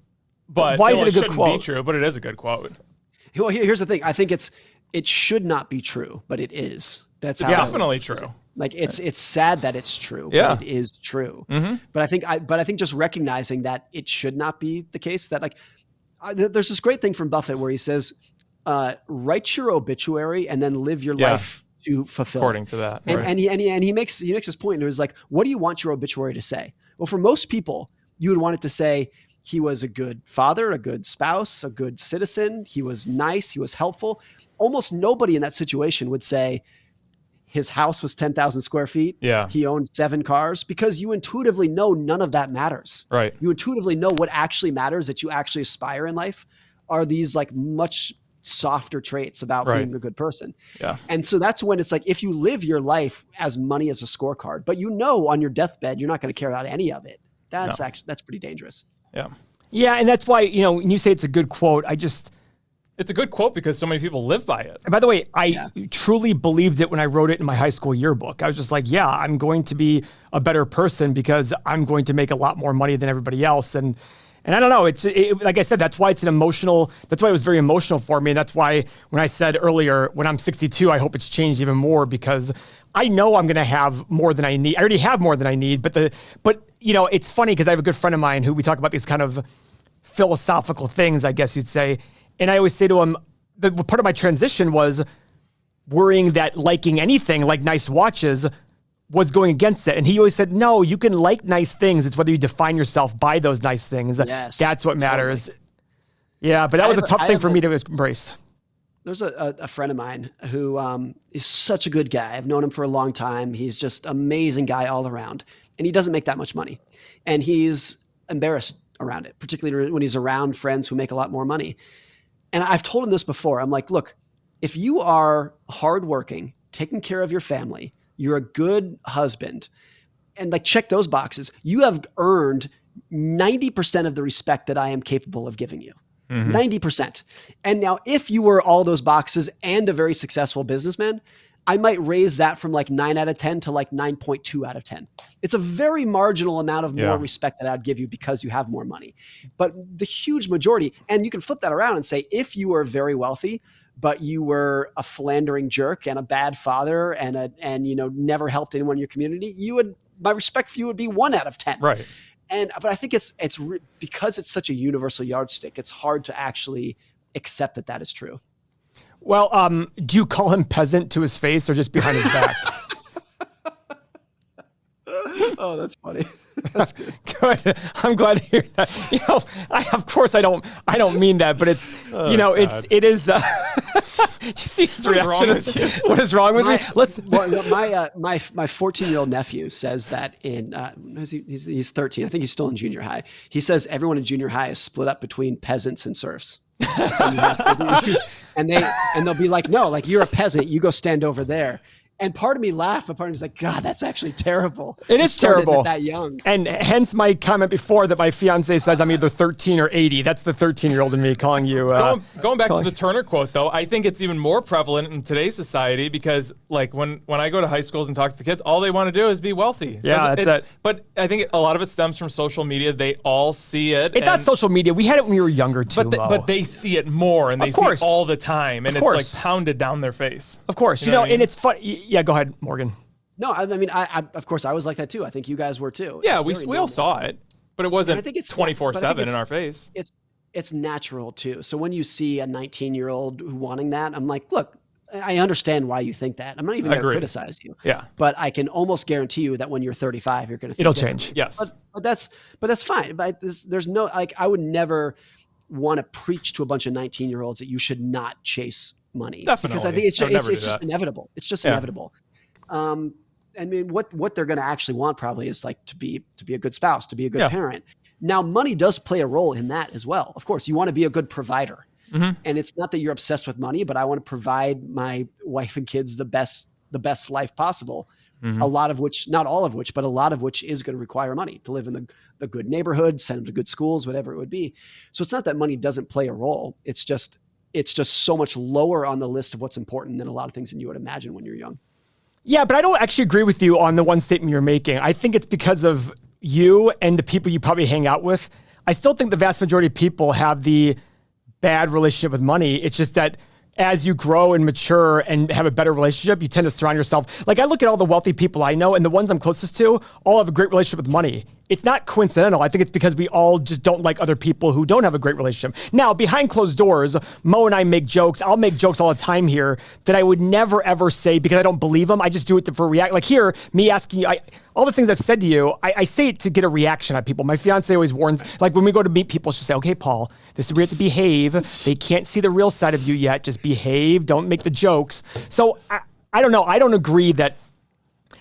But why is it a good quote? Be true, but it is a good quote. Well, here's the thing. I think it should not be true, but it is. It's definitely true. Like, it's sad that it's true, but it is true. Mm-hmm. But I think just recognizing that it should not be the case, that like there's this great thing from Buffett where he says, write your obituary and then live your life to fulfill according to that. And he makes his point, and it was like, what do you want your obituary to say? Well, for most people, you would want it to say, he was a good father, a good spouse, a good citizen. He was nice. He was helpful. Almost nobody in that situation would say his house was 10,000 square feet. Yeah. He owned 7 cars, because you intuitively know none of that matters. Right. You intuitively know what actually matters, that you actually aspire in life, are these like much softer traits about being a good person. Yeah. And so that's when it's like, if you live your life as money as a scorecard, but on your deathbed, you're not going to care about any of it. That's pretty dangerous. Yeah. Yeah. And that's why, when you say it's a good quote, it's a good quote because so many people live by it. And by the way, I truly believed it when I wrote it in my high school yearbook. I was just like, yeah, I'm going to be a better person because I'm going to make a lot more money than everybody else. And I don't know, like I said, that's why it was very emotional for me. And that's why when I said earlier, when I'm 62, I hope it's changed even more because I know I'm going to have more than I need. I already have more than I need, but it's funny because I have a good friend of mine who we talk about these kind of philosophical things, I guess you'd say. And I always say to him, part of my transition was worrying that liking anything like nice watches was going against it. And he always said, no, you can like nice things. It's whether you define yourself by those nice things. Yes, that's what matters. Yeah, but that was a tough thing for me to embrace. There's a friend of mine who is such a good guy. I've known him for a long time. He's just amazing guy all around. And he doesn't make that much money. And he's embarrassed around it, particularly when he's around friends who make a lot more money. And I've told him this before. I'm like, look, if you are hardworking, taking care of your family, you're a good husband, and like check those boxes, you have earned 90% of the respect that I am capable of giving you. 90%. And now if you were all those boxes and a very successful businessman, I might raise that from like 9 out of 10 to like 9.2 out of 10. It's a very marginal amount of more respect that I'd give you because you have more money. But the huge majority, and you can flip that around and say, if you were very wealthy, but you were a philandering jerk and a bad father and never helped anyone in your community, my respect for you would be 1 out of 10. Right. But I think it's because it's such a universal yardstick, it's hard to actually accept that is true. Well, do you call him peasant to his face or just behind his back? Oh, that's funny. That's good. Good. I'm glad to hear that. I don't mean that, but it's, it is. Did you see his reaction? What is wrong with me? My 14-year-old nephew says that he's 13. I think he's still in junior high. He says everyone in junior high is split up between peasants and serfs. And they'll be like, no, like you're a peasant, you go stand over there. And part of me laughed, but part of me was like, God, that's actually terrible. It is terrible. That young. And hence my comment before that my fiance says I'm either 13 or 80. That's the 13-year-old in me calling you. Going back to the Turner quote, though, I think it's even more prevalent in today's society because, like, when I go to high schools and talk to the kids, all they want to do is be wealthy. Yeah, that's it. But I think a lot of it stems from social media. They all see it. It's not social media. We had it when we were younger, too. But they see it more, and they see it all the time, and it's like pounded down their face. Of course. You know, and it's fun. Yeah, go ahead, Morgan. No, I mean, I of course I was like that too. I think you guys were too. Yeah, we all saw it, but it wasn't 24/7 in our face. It's natural too. So when you see a 19-year-old wanting that, I'm like, look, I understand why you think that. I'm not even going to criticize you. Yeah. But I can almost guarantee you that when you're 35, you're going to think it'll change. Yes. But that's fine. But there's no, like, I would never want to preach to a bunch of 19-year-olds that you should not chase money. Definitely. Because I think it's just inevitable. It's just inevitable. I mean, what they're going to actually want probably is like to be a good spouse, to be a good parent. Now, money does play a role in that as well. Of course, you want to be a good provider. Mm-hmm. And it's not that you're obsessed with money, but I want to provide my wife and kids the best life possible. Mm-hmm. A lot of which, not all of which, but a lot of which is going to require money to live in the good neighborhood, send them to good schools, whatever it would be. So it's not that money doesn't play a role. It's just so much lower on the list of what's important than a lot of things that you would imagine when you're young. Yeah, but I don't actually agree with you on the one statement you're making. I think it's because of you and the people you probably hang out with. I still think the vast majority of people have the bad relationship with money. It's just that as you grow and mature and have a better relationship, you tend to surround yourself. Like I look at all the wealthy people I know and the ones I'm closest to all have a great relationship with money. It's not coincidental. I think it's because we all just don't like other people who don't have a great relationship. Now, behind closed doors, Mo and I make jokes. I'll make jokes all the time here that I would never, ever say because I don't believe them. I just do it for react. Like here, me asking you, all the things I've said to you, I say it to get a reaction out of people. My fiance always warns, like when we go to meet people, she'll say, okay, Paul, this is where you have to behave. They can't see the real side of you yet. Just behave. Don't make the jokes. So I don't know. I don't agree that.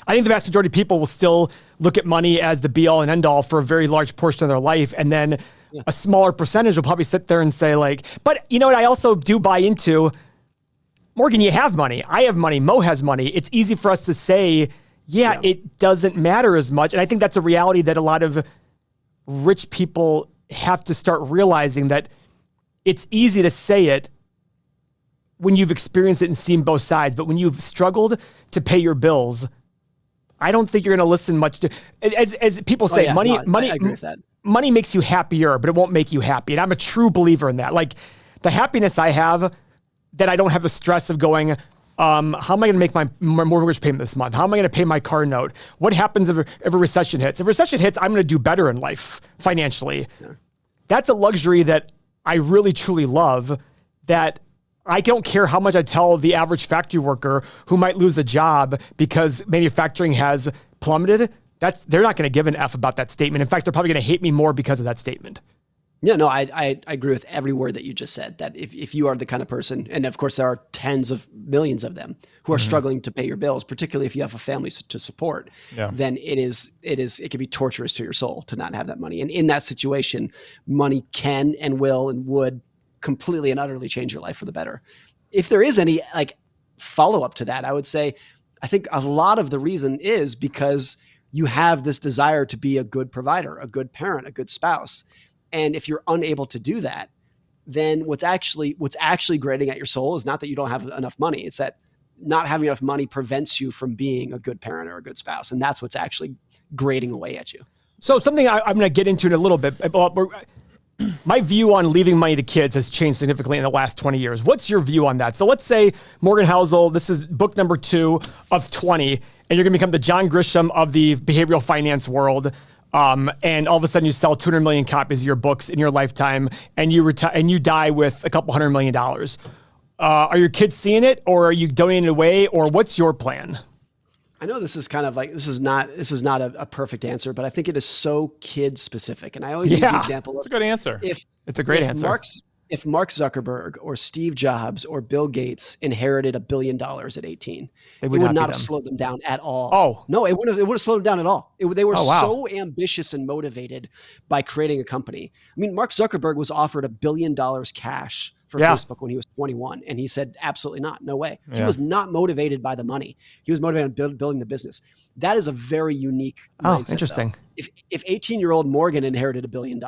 I think the vast majority of people will still look at money as the be all and end all for a very large portion of their life. And then a smaller percentage will probably sit there and say like, but you know what? I also do buy into, Morgan, you have money. I have money. Mo has money. It's easy for us to say, yeah, it doesn't matter as much. And I think that's a reality that a lot of rich people have to start realizing, that it's easy to say it when you've experienced it and seen both sides. But when you've struggled to pay your bills, I don't think you're going to listen much to, as people say, I agree with that. Money makes you happier, but it won't make you happy. And I'm a true believer in that. Like the happiness I have, that I don't have the stress of going, how am I going to make my mortgage payment this month? How am I going to pay my car note? What happens if a recession hits? If a recession hits, I'm going to do better in life financially. Yeah. That's a luxury that I really, truly love, that I don't care how much I tell the average factory worker who might lose a job because manufacturing has plummeted. They're not going to give an F about that statement. In fact, they're probably going to hate me more because of that statement. Yeah, no, I agree with every word that you just said, that if you are the kind of person, and of course there are tens of millions of them who are struggling to pay your bills, particularly if you have a family to support, then it can be torturous to your soul to not have that money. And in that situation, money can and will and would completely and utterly change your life for the better. If there is any like follow-up to that, I would say, I think a lot of the reason is because you have this desire to be a good provider, a good parent, a good spouse. And if you're unable to do that, then what's actually grating at your soul is not that you don't have enough money. It's that not having enough money prevents you from being a good parent or a good spouse. And that's what's actually grating away at you. So something I'm going to get into in a little bit. My view on leaving money to kids has changed significantly in the last 20 years. What's your view on that? So let's say Morgan Housel, this is book number 2 of 20, and you're going to become the John Grisham of the behavioral finance world. And all of a sudden you sell 200 million copies of your books in your lifetime, and you die with a couple $100 million. Are your kids seeing it, or are you donating it away, or what's your plan? I know this is kind of like, this is not a perfect answer, but I think it is so kid specific. And I always use the example of, it's a good answer. It's a great answer. If Mark Zuckerberg or Steve Jobs or Bill Gates inherited $1 billion at 18, it would not have slowed them down at all. Oh, no, it would have slowed them down at all. They were so ambitious and motivated by creating a company. I mean, Mark Zuckerberg was offered $1 billion cash for Facebook when he was 21. And he said, absolutely not. No way. He was not motivated by the money. He was motivated on building the business. That is a very unique mindset. Oh, interesting. Though. If 18-year-old Morgan inherited $1 billion,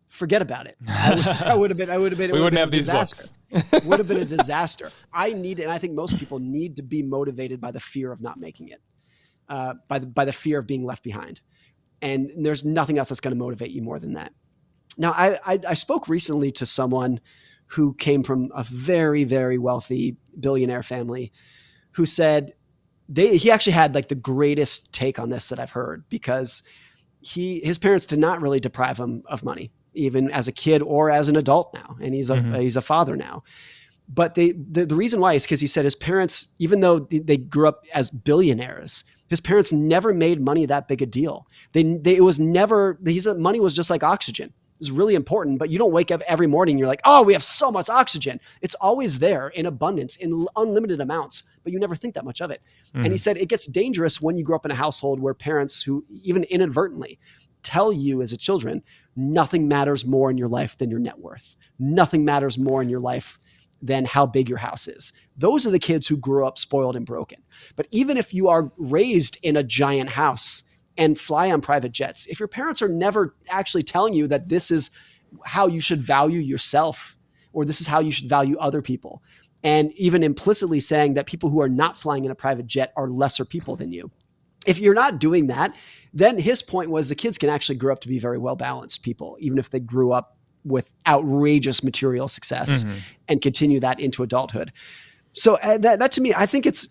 forget about it. I would have been. We wouldn't have these books. It would have been a disaster. And I think most people need to be motivated by the fear of not making it, by the fear of being left behind. And there's nothing else that's going to motivate you more than that. Now, I spoke recently to someone who came from a very, very wealthy billionaire family, who said he actually had like the greatest take on this that I've heard, because his parents did not really deprive him of money, even as a kid or as an adult now. And he's a father now. But the reason why is because he said his parents, even though they grew up as billionaires, his parents never made money that big a deal. It was never, he said money was just like oxygen. It was really important, but you don't wake up every morning and you're like, oh, we have so much oxygen. It's always there in abundance, in unlimited amounts, but you never think that much of it. And he said it gets dangerous when you grow up in a household where parents who even inadvertently tell you as a children, nothing matters more in your life than your net worth. Nothing matters more in your life than how big your house is. Those are the kids who grew up spoiled and broken. But even if you are raised in a giant house and fly on private jets, if your parents are never actually telling you that this is how you should value yourself, or this is how you should value other people, and even implicitly saying that people who are not flying in a private jet are lesser people than you, if you're not doing that, then his point was the kids can actually grow up to be very well-balanced people, even if they grew up with outrageous material success and continue that into adulthood. So that to me, I think it's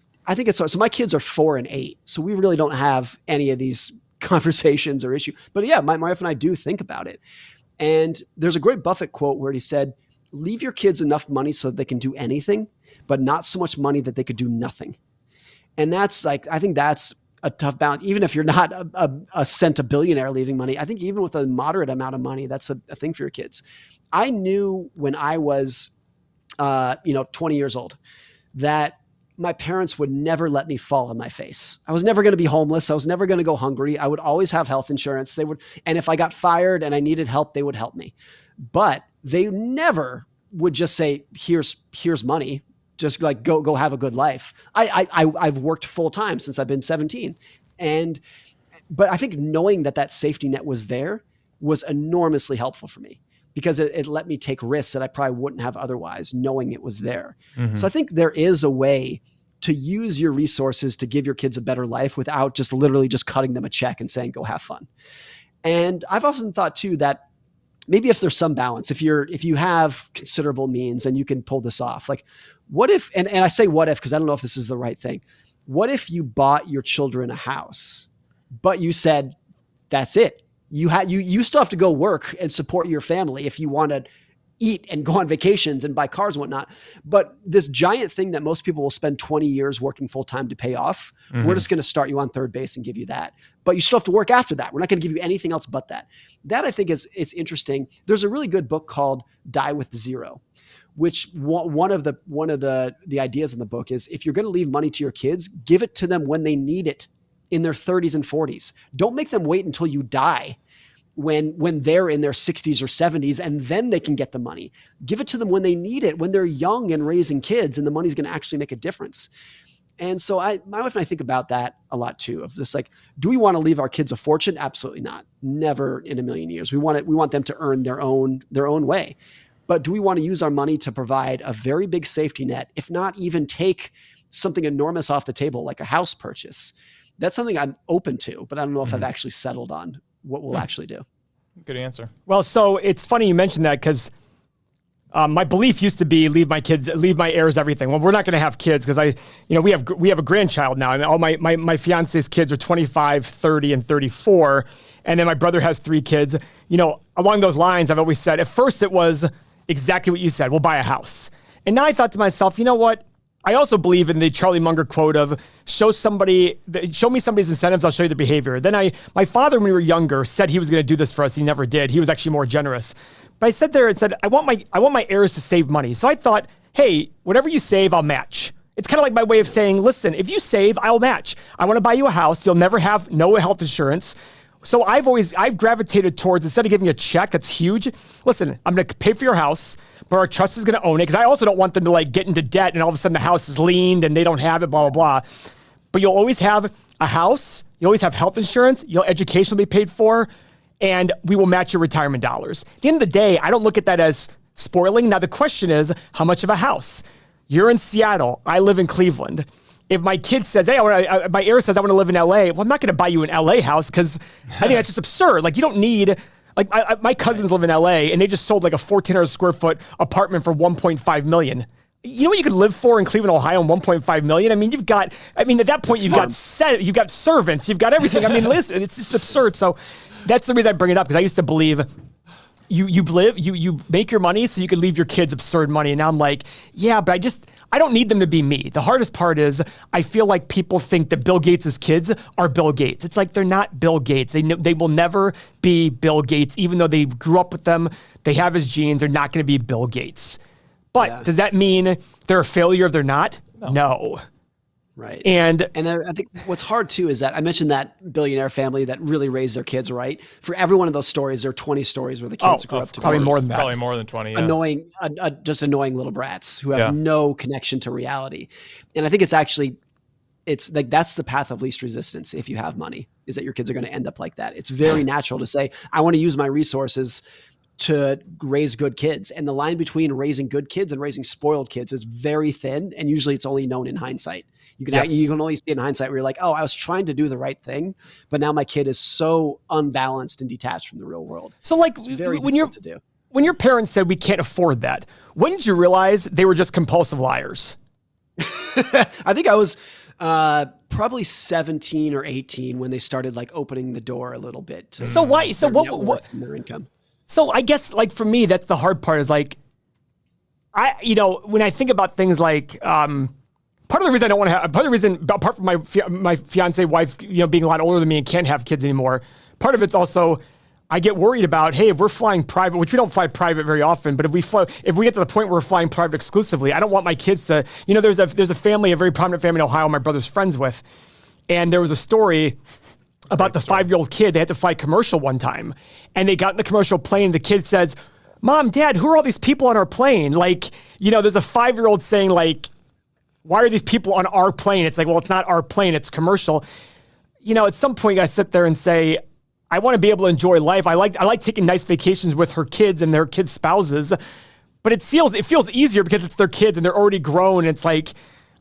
so my kids are 4 and 8. So we really don't have any of these conversations or issues, but yeah, my wife and I do think about it. And there's a great Buffett quote where he said, leave your kids enough money so that they can do anything, but not so much money that they could do nothing. And that's like, I think that's a tough balance. Even if you're not a cent a billionaire leaving money, I think even with a moderate amount of money, that's a thing for your kids. I knew when I was, 20 years old, that my parents would never let me fall on my face. I was never going to be homeless. I was never going to go hungry. I would always have health insurance. And if I got fired and I needed help, they would help me. But they never would just say, here's money. Just like go have a good life. I've worked full time since I've been 17. But I think knowing that safety net was there was enormously helpful for me, because it let me take risks that I probably wouldn't have otherwise, knowing it was there. Mm-hmm. So I think there is a way to use your resources to give your kids a better life without just literally just cutting them a check and saying, go have fun. And I've often thought too, that maybe if there's some balance, if you have considerable means and you can pull this off, like what if, and I say what if, because I don't know if this is the right thing. What if you bought your children a house, but you said, that's it. You still have to go work and support your family if you want to eat and go on vacations and buy cars and whatnot. But this giant thing that most people will spend 20 years working full time to pay off, we're just going to start you on third base and give you that. But you still have to work after that. We're not going to give you anything else but that. That I think is interesting. There's a really good book called Die with Zero, which one of the ideas in the book is, if you're going to leave money to your kids, give it to them when they need it, in their 30s and 40s. Don't make them wait until you die when they're in their 60s or 70s, and then they can get the money. Give it to them when they need it, when they're young and raising kids, and the money's going to actually make a difference. And so my wife and I think about that a lot too, of this, like, do we want to leave our kids a fortune? Absolutely not. Never in a million years. We want them to earn their own way. But do we want to use our money to provide a very big safety net, if not even take something enormous off the table, like a house purchase? That's something I'm open to, but I don't know if I've actually settled on what we'll actually do. Good answer. Well, so it's funny you mentioned that, because my belief used to be leave my heirs everything. Well, we're not going to have kids because we have a grandchild now. I mean, all my fiance's kids are 25, 30, and 34. And then my brother has 3 kids. Along those lines, I've always said, at first it was exactly what you said. We'll buy a house. And now I thought to myself, you know what? I also believe in the Charlie Munger quote of show me somebody's incentives, I'll show you the behavior. Then my father, when we were younger, said he was going to do this for us. He never did. He was actually more generous. But I sat there and said, I want my heirs to save money. So I thought, hey, whatever you save, I'll match. It's kind of like my way of saying, listen, if you save, I'll match. I want to buy you a house. You'll never have no health insurance. So I've gravitated towards, instead of giving you a check that's huge, listen, I'm going to pay for your house, but our trust is going to own it, because I also don't want them to get into debt and all of a sudden the house is liened and they don't have it, blah, blah, blah. But you'll always have a house. You always have health insurance. Your education will be paid for, and we will match your retirement dollars. At the end of the day, I don't look at that as spoiling. Now, the question is, how much of a house? You're in Seattle. I live in Cleveland. If my kid says, hey, my heir says I want to live in LA, well, I'm not going to buy you an LA house, because I think that's just absurd. You don't need, my cousins live in LA and they just sold a 1,400 square foot apartment for $1.5 million. You know what you could live for in Cleveland, Ohio, on $1.5 million? At that point, you've got servants, you've got everything. Listen, it's just absurd. So that's the reason I bring it up, because I used to believe you make your money so you can leave your kids absurd money. And now I'm like, yeah, but I don't need them to be me. The hardest part is I feel like people think that Bill Gates' kids are Bill Gates. It's like they're not Bill Gates. They will never be Bill Gates, even though they grew up with them. They have his genes. They're not going to be Bill Gates. But does that mean they're a failure if they're not? No. Right. And I think what's hard too is that I mentioned that billionaire family that really raised their kids right. For every one of those stories, there are 20 stories where the kids grew up to probably more than that. Probably more than 20. Yeah. Annoying, just annoying little brats who have no connection to reality. And I think it's like that's the path of least resistance. If you have money, is that your kids are going to end up like that. It's very natural to say, I want to use my resources to raise good kids. And the line between raising good kids and raising spoiled kids is very thin. And usually it's only known in hindsight. You can only see it in hindsight where you're like, oh, I was trying to do the right thing, but now my kid is so unbalanced and detached from the real world. So it's very difficult to do. When your parents said we can't afford that, when did you realize they were just compulsive liars? I think I was probably 17 or 18 when they started opening the door a little bit. So why? So what? Their income. So I guess for me, that's the hard part is when I think about things part of the reason I don't want to have, part of the reason, apart from my fiance wife, being a lot older than me and can't have kids anymore, part of it's also, I get worried about, hey, if we're flying private, which we don't fly private very often, but if we get to the point where we're flying private exclusively, I don't want my kids to, there's a family, a very prominent family in Ohio my brother's friends with, and there was a story about the 5-year-old kid. They had to fly commercial one time, and they got in the commercial plane. The kid says, Mom, Dad, who are all these people on our plane? Like, there's a 5-year-old saying, like, why are these people on our plane? It's like, well, it's not our plane, it's commercial. At some point, you gotta sit there and say, I want to be able to enjoy life. I like taking nice vacations with her kids and their kids' spouses, but it feels easier because it's their kids and they're already grown. And it's like,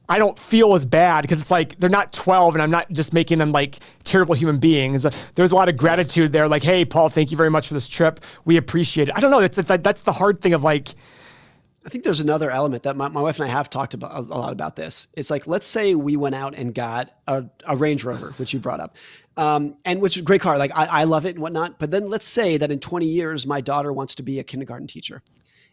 I don't feel as bad because it's like they're not 12 and I'm not just making them like terrible human beings. There's a lot of gratitude there. Like, hey, Paul, thank you very much for this trip. We appreciate it. I don't know. That's the hard thing of like. I think there's another element that my wife and I have talked about a lot about this. It's like, let's say we went out and got a Range Rover, which you brought up, and which is a great car. Like I love it and whatnot. But then let's say that in 20 years, my daughter wants to be a kindergarten teacher.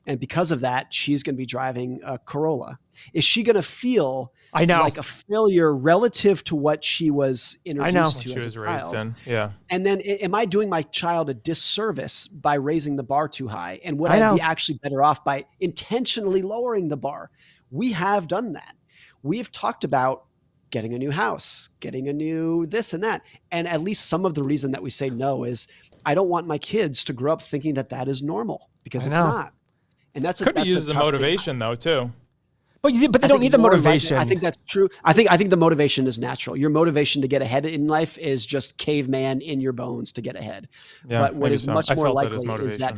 And because of that, she's going to be driving a Corolla. Is she going to feel like a failure relative to what she was introduced to as a child? Yeah. And then am I doing my child a disservice by raising the bar too high? And would I be actually better off by intentionally lowering the bar? We have done that. We've talked about getting a new house, getting a new this and that. And at least some of the reason that we say no is I don't want my kids to grow up thinking that that is normal, because it's not. And that's could be used as a motivation though too. But they don't need the motivation. I think that's true. I think the motivation is natural. Your motivation to get ahead in life is just caveman in your bones to get ahead. Yeah, but what is much more likely is that,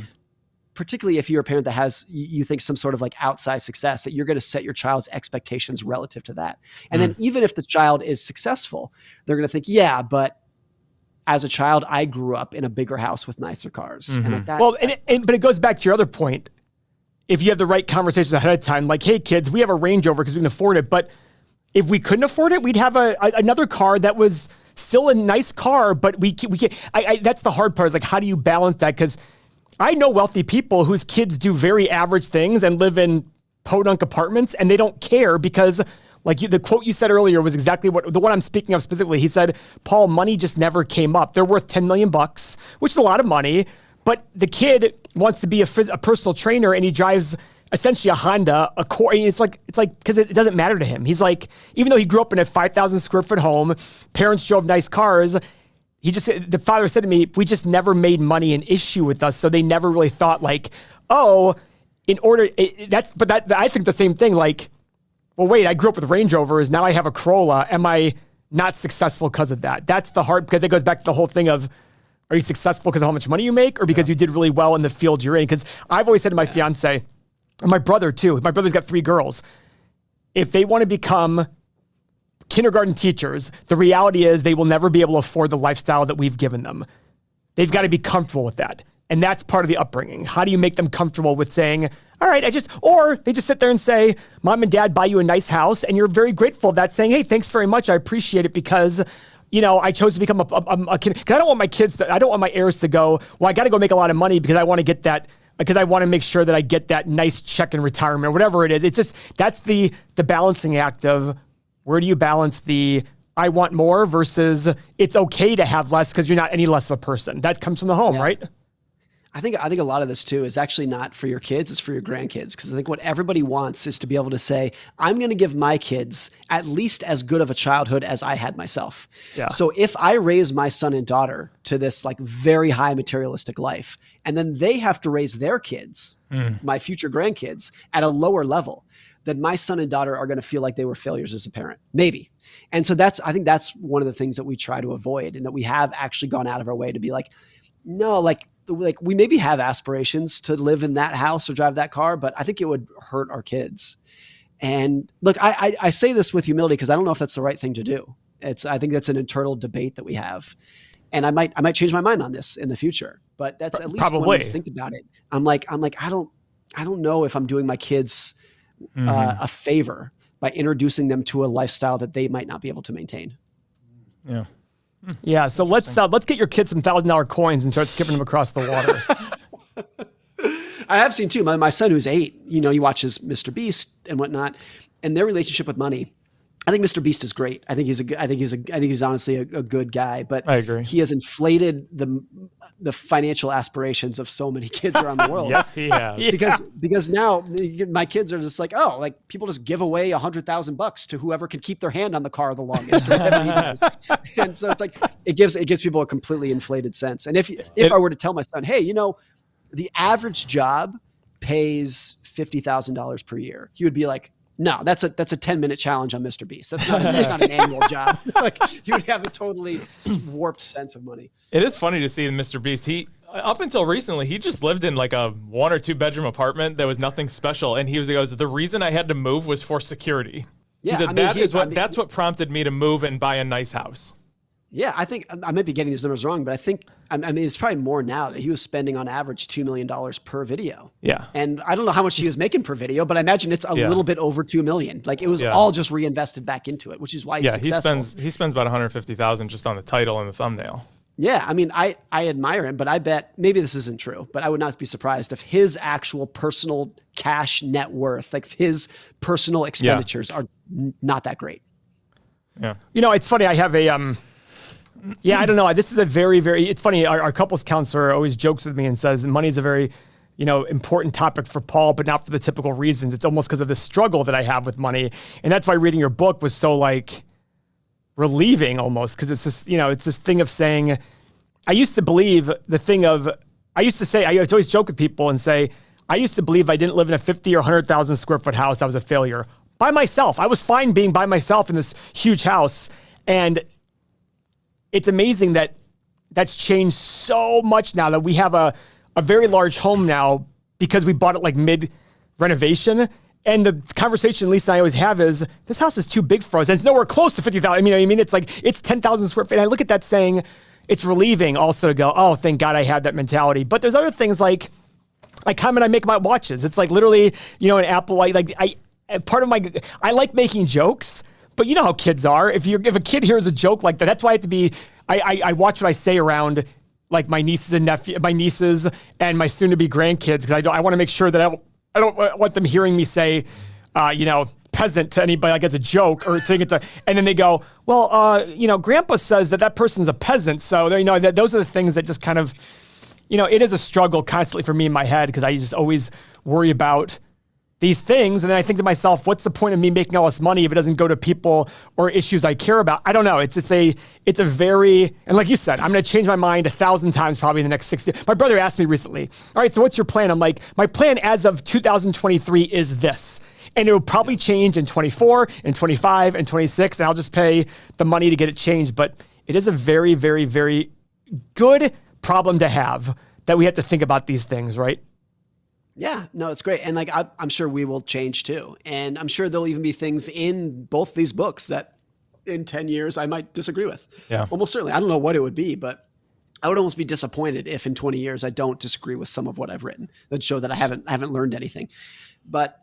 particularly if you're a parent that has, you think some sort of like outsized success, that you're going to set your child's expectations relative to that. And then even if the child is successful, they're going to think, yeah, but as a child, I grew up in a bigger house with nicer cars. And like that. Well, but it goes back to your other point. If you have the right conversations ahead of time, like, hey, kids, we have a Range Rover because we can afford it. But if we couldn't afford it, we'd have another car that was still a nice car, but we can't. That's the hard part, is like, how do you balance that? Because I know wealthy people whose kids do very average things and live in podunk apartments, and they don't care because, like, the quote you said earlier was exactly the one I'm speaking of specifically. He said, Paul, money just never came up. They're worth $10 million, which is a lot of money. But the kid wants to be a personal trainer, and he drives essentially a Honda, a core. It's like because it doesn't matter to him. He's like, even though he grew up in a 5,000 square foot home, parents drove nice cars. The father said to me, we just never made money an issue with us, so they never really thought like, I think the same thing. Like, well, wait, I grew up with Range Rovers. Now I have a Corolla. Am I not successful because of that? That's the hard, because it goes back to the whole thing of, are you successful because of how much money you make, or because you did really well in the field you're in? Because I've always said to my fiance, and my brother too, my brother's got 3 girls. If they want to become kindergarten teachers, the reality is they will never be able to afford the lifestyle that we've given them. They've got to be comfortable with that. And that's part of the upbringing. How do you make them comfortable with saying, all right, or they just sit there and say, Mom and Dad buy you a nice house, and you're very grateful for that, saying, hey, thanks very much. I appreciate it because I chose to become a kid. Because I don't want my heirs to go, well, I got to go make a lot of money because I want to get that, because I want to make sure that I get that nice check in retirement or whatever it is. It's just, that's the balancing act of, where do you balance the, I want more versus it's okay to have less because you're not any less of a person. That comes from the home, right? I think a lot of this too is actually not for your kids, it's for your grandkids. Because I think what everybody wants is to be able to say, I'm going to give my kids at least as good of a childhood as I had myself. Yeah. So if I raise my son and daughter to this like very high materialistic life, and then they have to raise their kids, my future grandkids, at a lower level, then my son and daughter are going to feel like they were failures as a parent, maybe. And so I think that's one of the things that we try to avoid, and that we have actually gone out of our way to be like, no, like we maybe have aspirations to live in that house or drive that car, but I think it would hurt our kids. And look, I say this with humility because I don't know if that's the right thing to do. I think that's an internal debate that we have. And I might change my mind on this in the future, but that's at least probably when I think about it. I'm like, I don't know if I'm doing my kids a favor by introducing them to a lifestyle that they might not be able to maintain. Yeah. Yeah, so let's get your kids some $1,000 coins and start skipping them across the water. I have seen too. My son, who's 8, he watches Mr. Beast and whatnot, and their relationship with money I think Mr. Beast is great. I think he's honestly a good guy, but I agree. he has inflated the financial aspirations of so many kids around the world. Yes, he has. Because now my kids are just like, oh, like people just give away $100,000 to whoever can keep their hand on the car the longest. Or whatever he does. And so it's like it gives people a completely inflated sense. And if I were to tell my son, hey, the average job pays $50,000 per year, he would be like, no, that's a 10-minute challenge on Mr. Beast. That's not an annual job. Like, you would have a totally warped sense of money. It is funny to see in Mr. Beast. He, up until recently, he just lived in like a 1 or 2 bedroom apartment that was nothing special. And he goes, the reason I had to move was for security. Yeah, he said, that's what prompted me to move and buy a nice house. Yeah, I think I might be getting these numbers wrong, but I think, it's probably more now that he was spending on average $2 million per video. Yeah. And I don't know how much he was making per video, but I imagine it's a little bit over $2 million. Like it was all just reinvested back into it, which is why he's successful. He spends about $150,000 just on the title and the thumbnail. Yeah, I admire him, but I bet maybe this isn't true, but I would not be surprised if his actual personal cash net worth, like his personal expenditures are not that great. Yeah. It's funny. I have a, I don't know. This is a very, very, it's funny. Our couples counselor always jokes with me and says money is a very, important topic for Paul, but not for the typical reasons. It's almost because of the struggle that I have with money. And that's why reading your book was so like relieving almost. Cause it's this, it's this thing of saying, I used to believe I used to always joke with people and say, I used to believe I didn't live in a 50 or 100,000 square foot house, I was a failure by myself. I was fine being by myself in this huge house. And it's amazing that that's changed so much now that we have a very large home now because we bought it like mid renovation. And the conversation Lisa and I always have is, this house is too big for us. And it's nowhere close to 50,000. It's like, it's 10,000 square feet. And I look at that saying, it's relieving also to go, oh, thank God I had that mentality. But there's other things like comment I make about watches. It's like literally, an Apple, I like making jokes. But you know how kids are. If a kid hears a joke like that, that's why I have to be. I watch what I say around like my nieces and and my soon-to-be grandkids because I want to make sure that I don't want them hearing me say, peasant to anybody like as a joke or saying and then they go, well, Grandpa says that person's a peasant. So those are the things that just kind of, it is a struggle constantly for me in my head because I just always worry about these things. And then I think to myself, what's the point of me making all this money if it doesn't go to people or issues I care about? I don't know. It's a very, and like you said, I'm going to change my mind 1,000 times probably in the next 6 years. My brother asked me recently, all right, so what's your plan? I'm like, my plan as of 2023 is this. And it will probably change in 24 and 25 and 26. And I'll just pay the money to get it changed. But it is a very, very, very good problem to have that we have to think about these things, right? Yeah, no, it's great. And like, I'm sure we will change too. And I'm sure there'll even be things in both these books that in 10 years I might disagree with. Yeah. Almost certainly. I don't know what it would be, but I would almost be disappointed if in 20 years I don't disagree with some of what I've written. That'd show that I haven't learned anything. But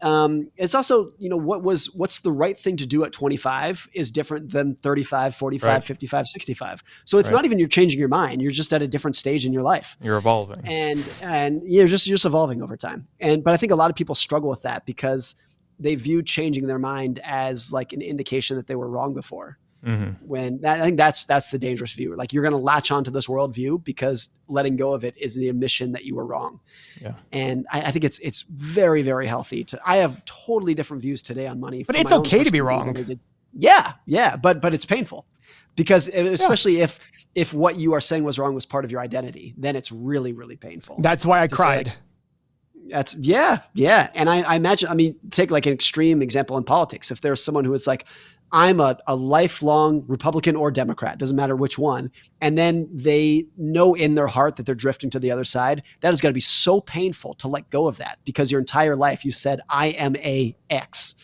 it's also, what's the right thing to do at 25 is different than 35, 45, right. 55, 65. So it's not even you're changing your mind. You're just at a different stage in your life. You're evolving. And you're just evolving over time. But I think a lot of people struggle with that because they view changing their mind as like an indication that they were wrong before. Mm-hmm. I think that's the dangerous view. Like you're going to latch onto this worldview because letting go of it is the admission that you were wrong. Yeah. And I think it's very, very healthy I have totally different views today on money. But it's okay to be wrong. Yeah. But it's painful because especially if what you are saying was wrong was part of your identity, then it's really, really painful. That's why I cried. Yeah. And I imagine, take like an extreme example in politics. If there's someone who is like, I'm a lifelong Republican or Democrat, doesn't matter which one. And then they know in their heart that they're drifting to the other side. That is going to be so painful to let go of that because your entire life you said, I am a X.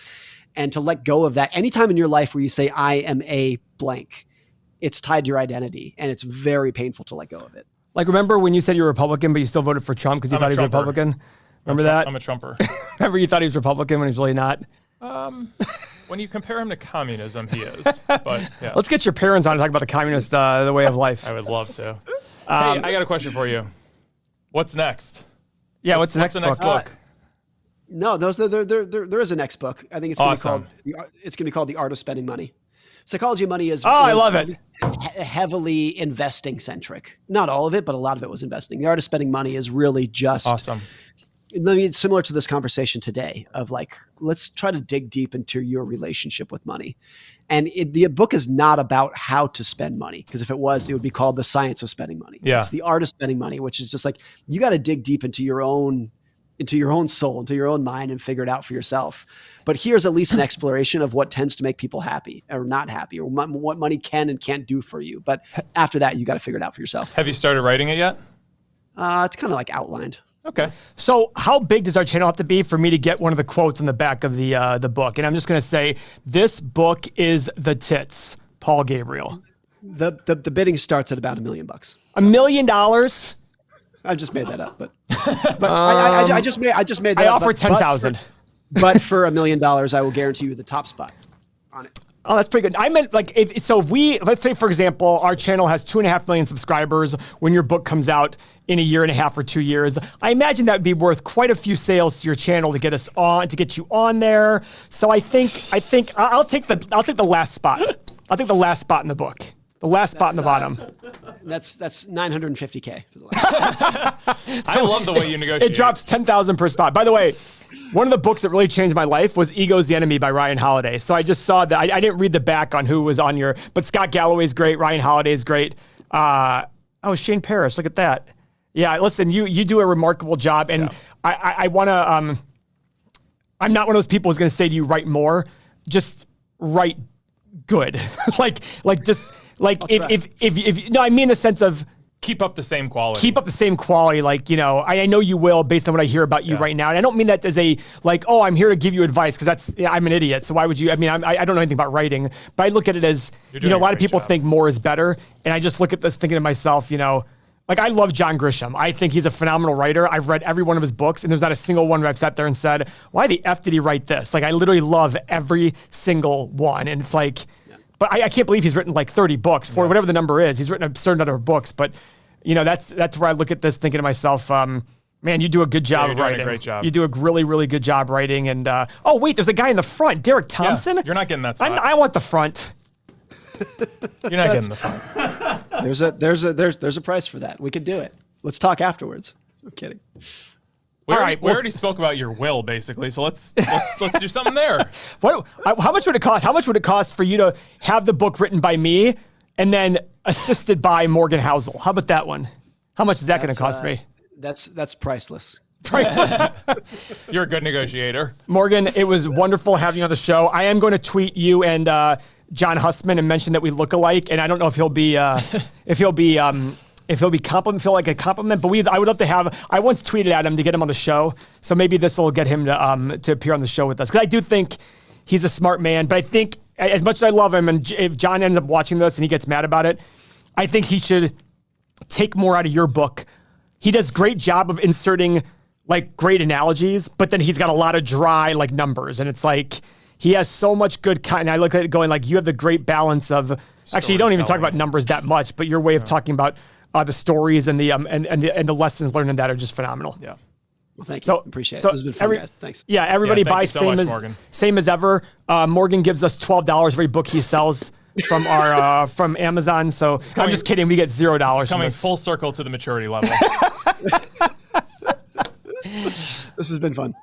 And to let go of that, anytime in your life where you say, I am a blank, it's tied to your identity. And it's very painful to let go of it. Like, remember when you said you were Republican, but you still voted for Trump because you thought he was Republican? Remember that? I'm a Trumper. Remember you thought he was Republican when he was really not? When you compare him to communism, he is. But yeah. Let's get your parents on to talk about the communist the way of life. I would love to. Hey, I got a question for you. What's next? Yeah, what's the next book? No, there is a next book. I think it's going to be called The Art of Spending Money. Psychology of Money is I love it. Heavily investing centric. Not all of it, but a lot of it was investing. The Art of Spending Money is really just awesome. I mean, it's similar to this conversation today of like, let's try to dig deep into your relationship with money. And the book is not about how to spend money, because if it was, it would be called The Science of Spending Money. Yeah. It's The Art of Spending Money, which is just like, you got to dig deep into your own soul, into your own mind, and figure it out for yourself. But here's at least an exploration of what tends to make people happy or not happy, or what money can and can't do for you. But after that, you got to figure it out for yourself. Have you started writing it yet? It's kind of like outlined. Okay. So how big does our channel have to be for me to get one of the quotes on the back of the book? And I'm just going to say, this book is the tits, Paul Gabriel. The bidding starts at about $1 million. $1 million? I just made that up, but I just made that I up. offer 10,000. But for $1 million, I will guarantee you the top spot on it. Oh, that's pretty good. I meant like, if we, let's say for example, our channel has 2.5 million subscribers when your book comes out in 1.5 years or 2 years. I imagine that would be worth quite a few sales to your channel to get us on, to get you on there. So I think I'll take the last spot. I'll take the last spot in the book. The last spot in the bottom. That's $950K for the last. I love the way you negotiate. It drops 10,000 per spot. By the way, one of the books that really changed my life was Ego's the Enemy by Ryan Holiday. So I just saw that. I didn't read the back on who was on your, but Scott Galloway's great. Ryan Holiday's great. Shane Parrish, look at that. Yeah, listen, you do a remarkable job. And yeah. I want to, I'm not one of those people who's going to say to you, write more, just write good. No, I mean the sense of, keep up the same quality. Keep up the same quality. Like, I know you will based on what I hear about you right now. And I don't mean that as a, like, oh, I'm here to give you advice, because I'm an idiot. So why would you, I don't know anything about writing, but I look at it as, a lot of people think more is better. And I just look at this thinking to myself, like, I love John Grisham. I think he's a phenomenal writer. I've read every one of his books, and there's not a single one where I've sat there and said, why the F did he write this? Like, I literally love every single one. And it's like, but I can't believe he's written like 30 books, whatever the number is. He's written a certain number of books, but that's where I look at this thinking to myself, man, you do a good job of writing. Doing a great job. You do a really, really good job writing. And oh wait, there's a guy in the front, Derek Thompson. Yeah, you're not getting that spot. I want the front. You're not getting the front. There's a price for that. We could do it. Let's talk afterwards. I'm kidding. We already spoke about your will, basically. So let's do something there. How much would it cost? How much would it cost for you to have the book written by me and then assisted by Morgan Housel? How about that one? How much is that going to cost me? That's priceless. Priceless. You're a good negotiator, Morgan. It was wonderful having you on the show. I am going to tweet you and John Hussman and mention that we look alike. And I don't know if he'll be feel like a compliment, but I would love to have. I once tweeted at him to get him on the show, so maybe this will get him to appear on the show with us, because I do think he's a smart man. But I think, as much as I love him, and if John ends up watching this and he gets mad about it, I think he should take more out of your book. He does great job of inserting like great analogies, but then he's got a lot of dry like numbers, and it's like he has so much good content. I look at it going like, you have the great balance of. Actually, you don't even talk about numbers that much, but your way of talking about the stories and the lessons learned in that are just phenomenal. Yeah. Well, thank you. Appreciate it. It was been fun, guys. Thanks. Yeah, everybody buys same as ever. Morgan gives us $12 for every book he sells from our from Amazon. So I'm just kidding. We get $0. Coming full circle to the maturity level. This has been fun.